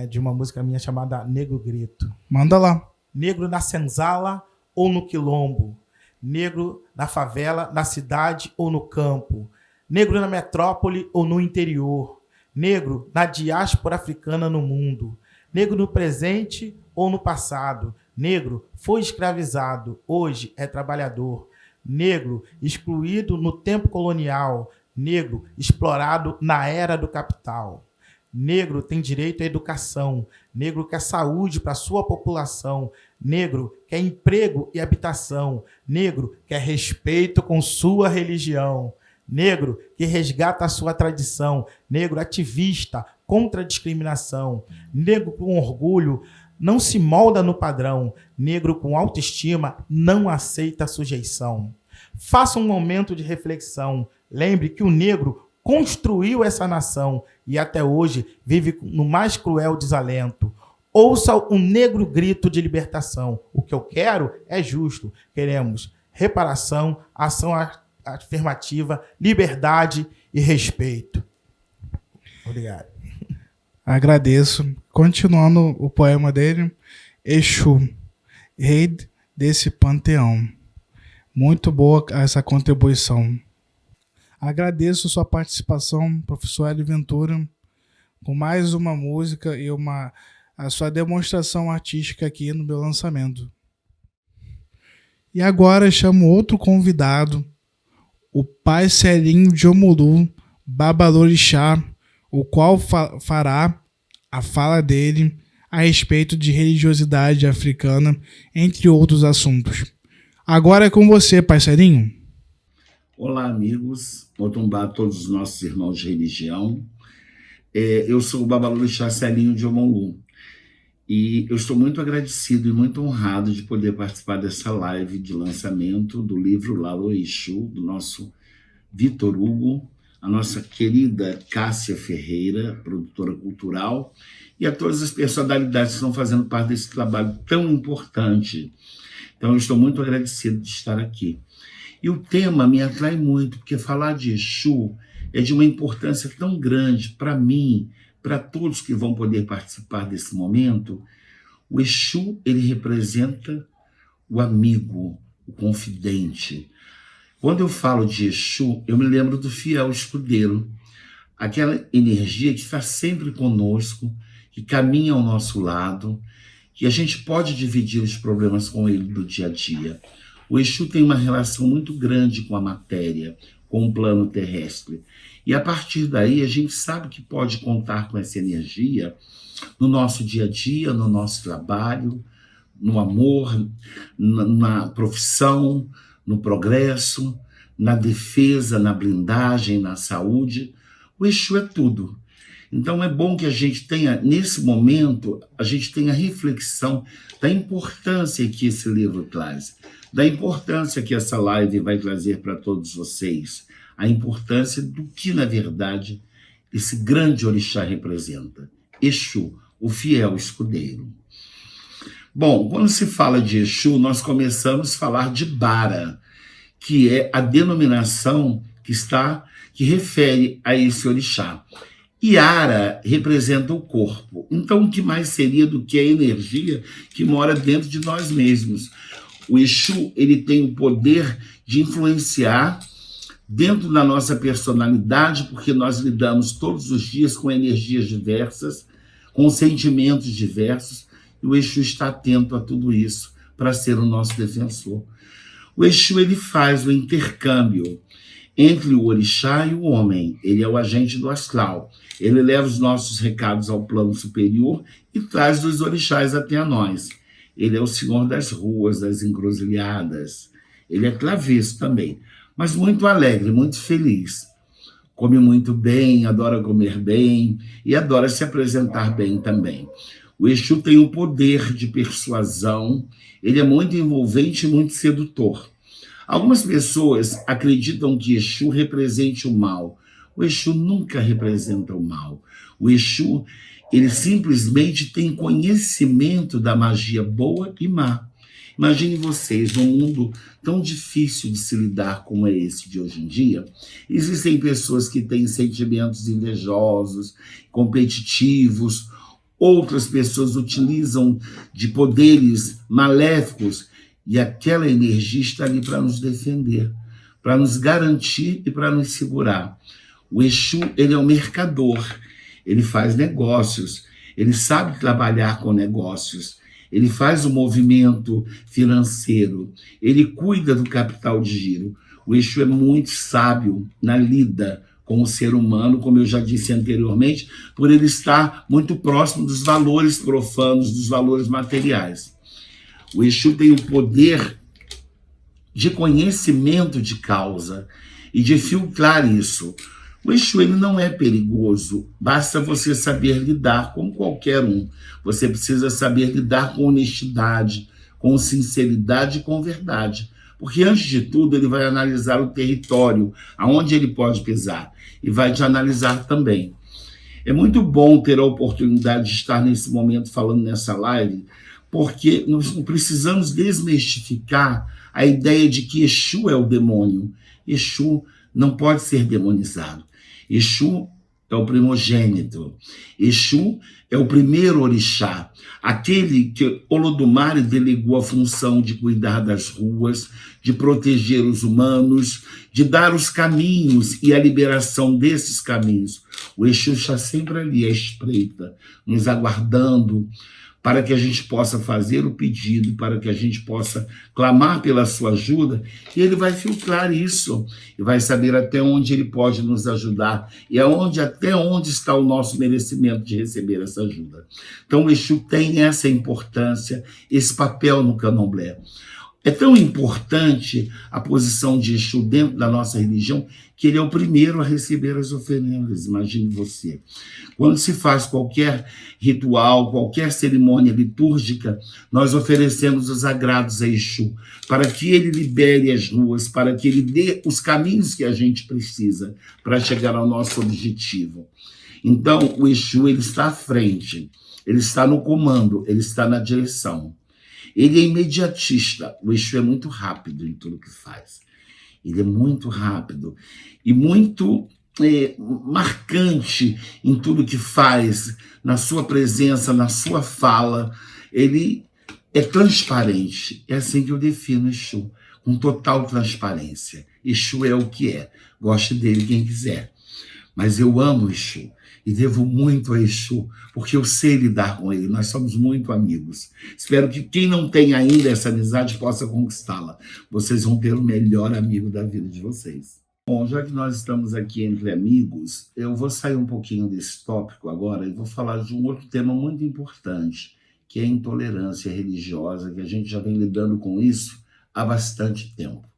De uma música minha chamada Negro Grito. Manda lá. Negro na senzala ou no quilombo, negro na favela, na cidade ou no campo, negro na metrópole ou no interior, negro na diáspora africana no mundo, negro no presente ou no passado, negro foi escravizado, hoje é trabalhador, negro excluído no tempo colonial, negro explorado na era do capital. Negro tem direito à educação, negro quer saúde para sua população, negro quer emprego e habitação, negro quer respeito com sua religião, negro que resgata a sua tradição, negro ativista contra a discriminação, negro com orgulho não se molda no padrão, negro com autoestima não aceita sujeição. Faça um momento de reflexão, lembre que o negro construiu essa nação e até hoje vive no mais cruel desalento. Ouça um negro grito de libertação. O que eu quero é justo. Queremos reparação, ação afirmativa, liberdade e respeito. Obrigado. Agradeço. Continuando o poema dele, Exu, rei desse panteão. Muito boa essa contribuição. Agradeço sua participação, professor Hélio Ventura, com mais uma música e a sua demonstração artística aqui no meu lançamento. E agora chamo outro convidado, o pai Celinho de Omulu, Babalorixá, o qual fará a fala dele a respeito de religiosidade africana, entre outros assuntos. Agora é com você, pai Celinho. Olá, amigos. Otumbá a todos os nossos irmãos de religião. Eu sou o Babalorixá Celinho de Omulu. E eu estou muito agradecido e muito honrado de poder participar dessa live de lançamento do livro Lalo Exu, do nosso Vitor Hugo, a nossa querida Cássia Ferreira, produtora cultural, e a todas as personalidades que estão fazendo parte desse trabalho tão importante. Então, eu estou muito agradecido de estar aqui. E o tema me atrai muito, porque falar de Exu é de uma importância tão grande para mim, para todos que vão poder participar desse momento. O Exu, ele representa o amigo, o confidente. Quando eu falo de Exu, eu me lembro do fiel escudeiro, aquela energia que está sempre conosco, que caminha ao nosso lado que a gente pode dividir os problemas com ele do dia a dia. O Exu tem uma relação muito grande com a matéria, com o plano terrestre. E a partir daí a gente sabe que pode contar com essa energia no nosso dia a dia, no nosso trabalho, no amor, na profissão, no progresso, na defesa, na blindagem, na saúde. O Exu é tudo. Então é bom que a gente tenha, nesse momento, a gente tenha reflexão da importância que esse livro traz, da importância que essa live vai trazer para todos vocês, a importância do que, na verdade, esse grande orixá representa. Exu, o fiel escudeiro. Bom, quando se fala de Exu, nós começamos a falar de Bara, que é a denominação que refere a esse orixá. Iara representa o corpo. Então, o que mais seria do que a energia que mora dentro de nós mesmos? O Exu, ele tem o poder de influenciar dentro da nossa personalidade, porque nós lidamos todos os dias com energias diversas, com sentimentos diversos, e o Exu está atento a tudo isso para ser o nosso defensor. O Exu, ele faz o intercâmbio entre o orixá e o homem. Ele é o agente do astral. Ele leva os nossos recados ao plano superior e traz os orixás até a nós. Ele é o senhor das ruas, das encruzilhadas. Ele é travesso também, mas muito alegre, muito feliz. Come muito bem, adora comer bem e adora se apresentar bem também. O Exu tem o poder de persuasão, ele é muito envolvente e muito sedutor. Algumas pessoas acreditam que Exu represente o mal. O Exu nunca representa o mal. O Exu, ele simplesmente tem conhecimento da magia boa e má. Imagine vocês, num mundo tão difícil de se lidar como é esse de hoje em dia, existem pessoas que têm sentimentos invejosos, competitivos, outras pessoas utilizam de poderes maléficos e aquela energia está ali para nos defender, para nos garantir e para nos segurar. O Exu, ele é um mercador, ele faz negócios, ele sabe trabalhar com negócios, ele faz o movimento financeiro, ele cuida do capital de giro. O Exu é muito sábio na lida com o ser humano, como eu já disse anteriormente, por ele estar muito próximo dos valores profanos, dos valores materiais. O Exu tem o poder de conhecimento de causa e de filtrar isso. O Exu, ele não é perigoso, basta você saber lidar com qualquer um. Você precisa saber lidar com honestidade, com sinceridade e com verdade. Porque, antes de tudo, ele vai analisar o território, aonde ele pode pisar, e vai te analisar também. É muito bom ter a oportunidade de estar nesse momento falando nessa live, porque nós precisamos desmistificar a ideia de que Exu é o demônio. Exu não pode ser demonizado. Exu é o primogênito. Exu é o primeiro orixá, aquele que Olodumare delegou a função de cuidar das ruas, de proteger os humanos, de dar os caminhos e a liberação desses caminhos. O Exu está sempre ali à espreita, nos aguardando, para que a gente possa fazer o pedido, para que a gente possa clamar pela sua ajuda, e ele vai filtrar isso, e vai saber até onde ele pode nos ajudar, e até onde está o nosso merecimento de receber essa ajuda. Então o Exu tem essa importância, esse papel no candomblé. É tão importante a posição de Exu dentro da nossa religião que ele é o primeiro a receber as oferendas, imagine você. Quando se faz qualquer ritual, qualquer cerimônia litúrgica, nós oferecemos os agrados a Exu, para que ele libere as ruas, para que ele dê os caminhos que a gente precisa para chegar ao nosso objetivo. Então, o Exu, ele está à frente, ele está no comando, ele está na direção. Ele é imediatista. O Exu é muito rápido em tudo que faz. Ele é muito rápido e muito marcante em tudo que faz, na sua presença, na sua fala. Ele é transparente. É assim que eu defino Exu, com total transparência. Exu é o que é. Goste dele quem quiser. mas eu amo Exu e devo muito a Exu, porque eu sei lidar com ele, nós somos muito amigos. Espero que quem não tem ainda essa amizade possa conquistá-la. Vocês vão ter o melhor amigo da vida de vocês. Bom, já que nós estamos aqui entre amigos, eu vou sair um pouquinho desse tópico agora e vou falar de um outro tema muito importante, que é a intolerância religiosa, que a gente já vem lidando com isso há bastante tempo.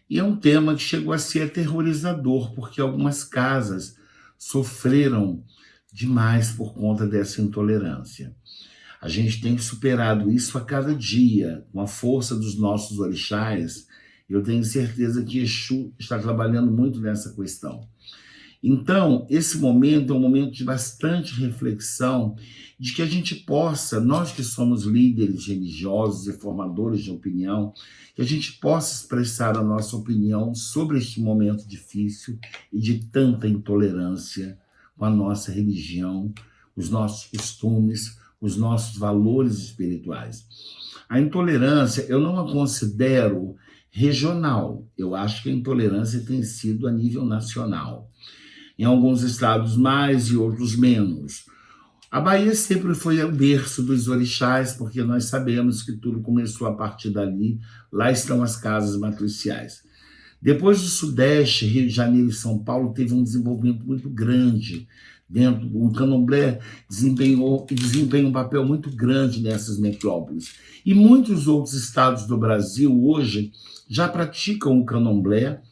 E é um tema que chegou a ser aterrorizador, porque algumas casas sofreram demais por conta dessa intolerância. A gente tem superado isso a cada dia, com a força dos nossos orixás. Eu tenho certeza que Exu está trabalhando muito nessa questão. Então, esse momento é um momento de bastante reflexão, de que a gente possa, nós que somos líderes religiosos e formadores de opinião, que a gente possa expressar a nossa opinião sobre este momento difícil e de tanta intolerância com a nossa religião, os nossos costumes, os nossos valores espirituais. A intolerância, eu não a considero regional, eu acho que a intolerância tem sido a nível nacional. Em alguns estados mais e outros menos. A Bahia sempre foi o berço dos orixás, porque nós sabemos que tudo começou a partir dali. Lá estão as casas matriciais. Depois do Sudeste, Rio de Janeiro e São Paulo, teve um desenvolvimento muito grande. O candomblé desempenha um papel muito grande nessas metrópoles. E muitos outros estados do Brasil hoje já praticam o candomblé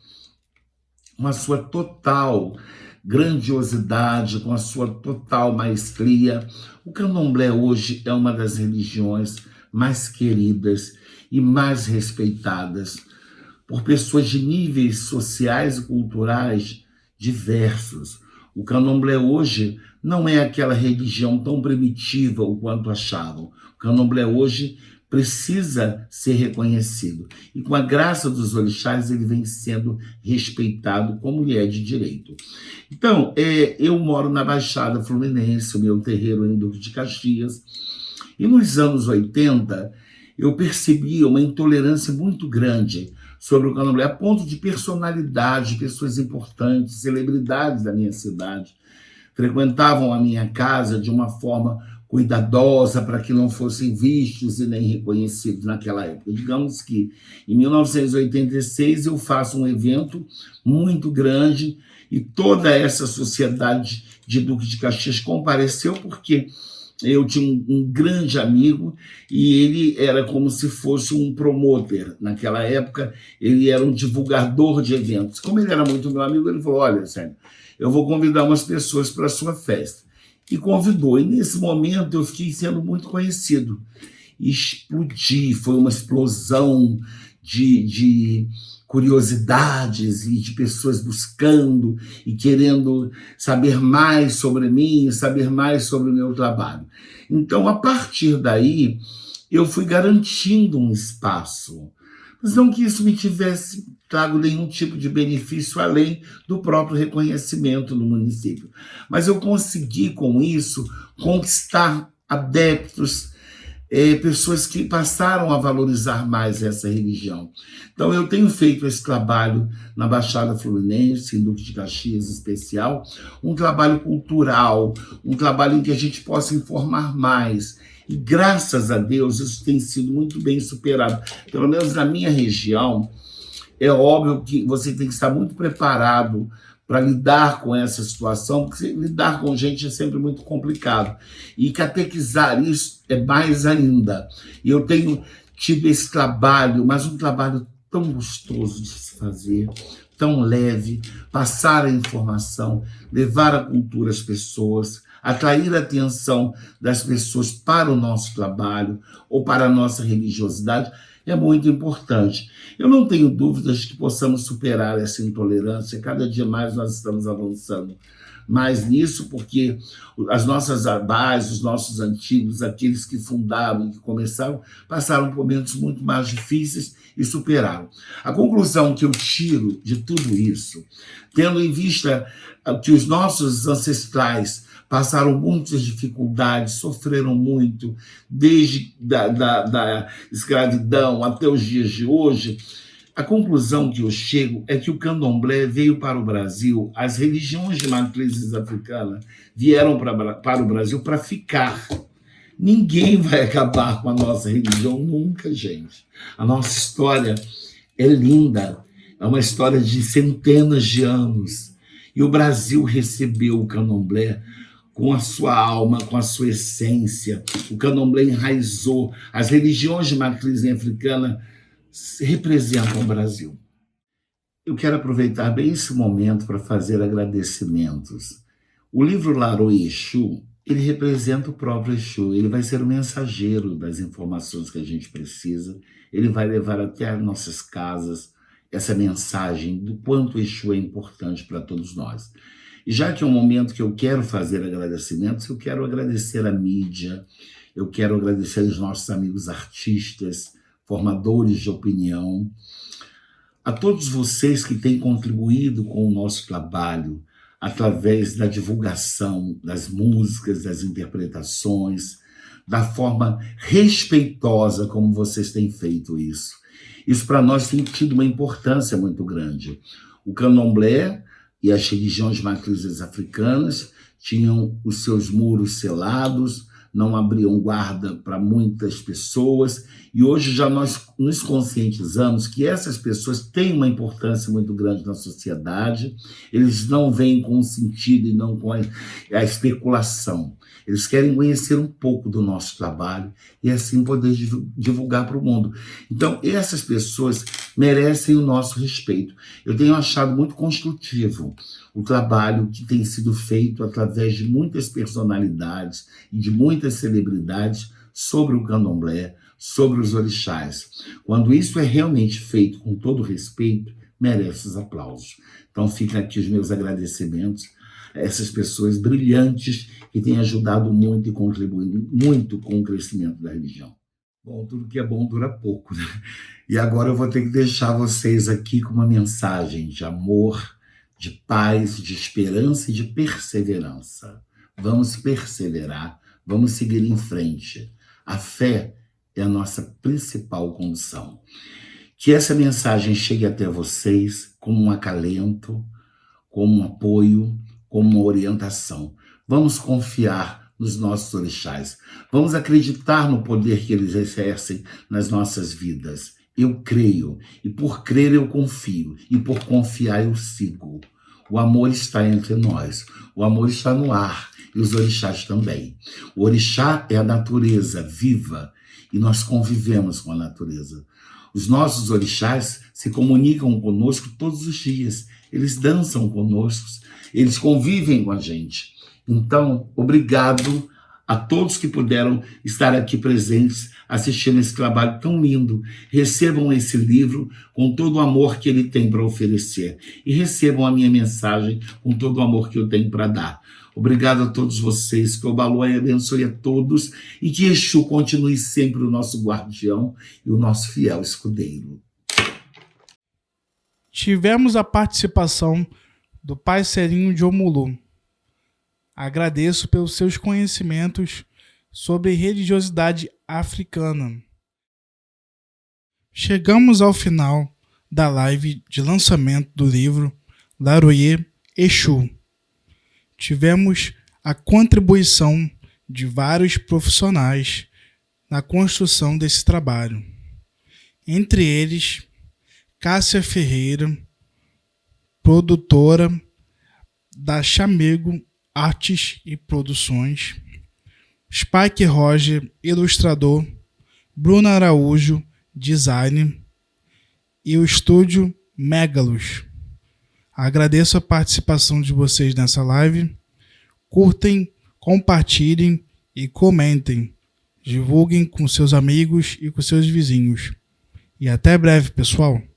com a sua total grandiosidade, com a sua total maestria. O candomblé hoje é uma das religiões mais queridas e mais respeitadas por pessoas de níveis sociais e culturais diversos. O candomblé hoje não é aquela religião tão primitiva o quanto achavam. O candomblé hoje precisa ser reconhecido. E com a graça dos orixás, ele vem sendo respeitado como lhe é de direito. Então, eu moro na Baixada Fluminense, o meu terreiro é em Duque de Caxias, e nos anos 80, eu percebia uma intolerância muito grande sobre o candomblé, a ponto de personalidades, pessoas importantes, celebridades da minha cidade, frequentavam a minha casa de uma forma cuidadosa para que não fossem vistos e nem reconhecidos naquela época. Digamos que em 1986 eu faço um evento muito grande e toda essa sociedade de Duque de Caxias compareceu porque eu tinha um grande amigo e ele era como se fosse um promotor. Naquela época, ele era um divulgador de eventos. Como ele era muito meu amigo, ele falou, olha, Sérgio, eu vou convidar umas pessoas para a sua festa. E convidou. E nesse momento eu fiquei sendo muito conhecido. Explodi, foi uma explosão de curiosidades e de pessoas buscando e querendo saber mais sobre mim, saber mais sobre o meu trabalho. Então, a partir daí, eu fui garantindo um espaço. Mas não que isso me tivesse trago nenhum tipo de benefício além do próprio reconhecimento no município. Mas eu consegui, com isso, conquistar adeptos, pessoas que passaram a valorizar mais essa religião. Então, eu tenho feito esse trabalho na Baixada Fluminense, em Duque de Caxias em especial, um trabalho cultural, um trabalho em que a gente possa informar mais. E, graças a Deus, isso tem sido muito bem superado. Pelo menos na minha região, é óbvio que você tem que estar muito preparado para lidar com essa situação, porque lidar com gente é sempre muito complicado. E catequizar isso é mais ainda. E eu tenho tido esse trabalho, mas um trabalho tão gostoso de se fazer, tão leve, passar a informação, levar a cultura às pessoas, atrair a atenção das pessoas para o nosso trabalho ou para a nossa religiosidade, é muito importante. Eu não tenho dúvidas que possamos superar essa intolerância. Cada dia mais nós estamos avançando mais nisso, porque as nossas bases, os nossos antigos, aqueles que fundaram e que começaram, passaram por momentos muito mais difíceis e superaram. A conclusão que eu tiro de tudo isso, tendo em vista que os nossos ancestrais passaram muitas dificuldades, sofreram muito, desde da escravidão até os dias de hoje, A conclusão que eu chego é que o candomblé veio para o Brasil, as religiões de matrizes africanas vieram para o Brasil para ficar. Ninguém vai acabar com a nossa religião nunca, gente. A nossa história é linda, é uma história de centenas de anos. E o Brasil recebeu o candomblé com a sua alma, com a sua essência. O candomblé enraizou. As religiões de matriz africana representam o Brasil. Eu quero aproveitar bem esse momento para fazer agradecimentos. O livro Laroye Exu, ele representa o próprio Exu, ele vai ser o mensageiro das informações que a gente precisa, ele vai levar até as nossas casas essa mensagem do quanto o Exu é importante para todos nós. E já que é um momento que eu quero fazer agradecimentos, eu quero agradecer a mídia, eu quero agradecer os nossos amigos artistas, formadores de opinião, a todos vocês que têm contribuído com o nosso trabalho através da divulgação das músicas, das interpretações, da forma respeitosa como vocês têm feito isso. Isso para nós tem tido uma importância muito grande. O candomblé e as religiões matrizes africanas tinham os seus muros selados, não abriam guarda para muitas pessoas, e hoje já nós nos conscientizamos que essas pessoas têm uma importância muito grande na sociedade, eles não vêm com o sentido e não com a especulação. Eles querem conhecer um pouco do nosso trabalho e assim poder divulgar para o mundo. Então, essas pessoas merecem o nosso respeito. Eu tenho achado muito construtivo o trabalho que tem sido feito através de muitas personalidades e de muitas celebridades sobre o candomblé, sobre os orixás. Quando isso é realmente feito com todo respeito, merece os aplausos. Então, ficam aqui os meus agradecimentos a essas pessoas brilhantes que têm ajudado muito e contribuído muito com o crescimento da religião. Bom, tudo que é bom dura pouco, né? E agora eu vou ter que deixar vocês aqui com uma mensagem de amor, de paz, de esperança e de perseverança. Vamos perseverar, vamos seguir em frente. A fé é a nossa principal condição. Que essa mensagem chegue até vocês como um acalento, como um apoio, como uma orientação. Vamos confiar nos nossos orixás. Vamos acreditar no poder que eles exercem nas nossas vidas. Eu creio, e por crer eu confio, e por confiar eu sigo. O amor está entre nós, o amor está no ar, e os orixás também. O orixá é a natureza viva, e nós convivemos com a natureza. Os nossos orixás se comunicam conosco todos os dias, eles dançam conosco, eles convivem com a gente. Então, obrigado a todos que puderam estar aqui presentes, assistindo esse trabalho tão lindo. Recebam esse livro com todo o amor que ele tem para oferecer. E recebam a minha mensagem com todo o amor que eu tenho para dar. Obrigado a todos vocês, que o Obaloaiê abençoe a todos e que Exu continue sempre o nosso guardião e o nosso fiel escudeiro. Tivemos a participação do Pai Serinho de Omulu. Agradeço pelos seus conhecimentos sobre religiosidade africana. Chegamos ao final da live de lançamento do livro Laroye Exu. Tivemos a contribuição de vários profissionais na construção desse trabalho. Entre eles, Cássia Ferreira, produtora da Chamego Artes e Produções, Spike Roger, ilustrador, Bruno Araújo, design, e o estúdio Megalos. Agradeço a participação de vocês nessa live. Curtem, compartilhem e comentem. Divulguem com seus amigos e com seus vizinhos. E até breve, pessoal!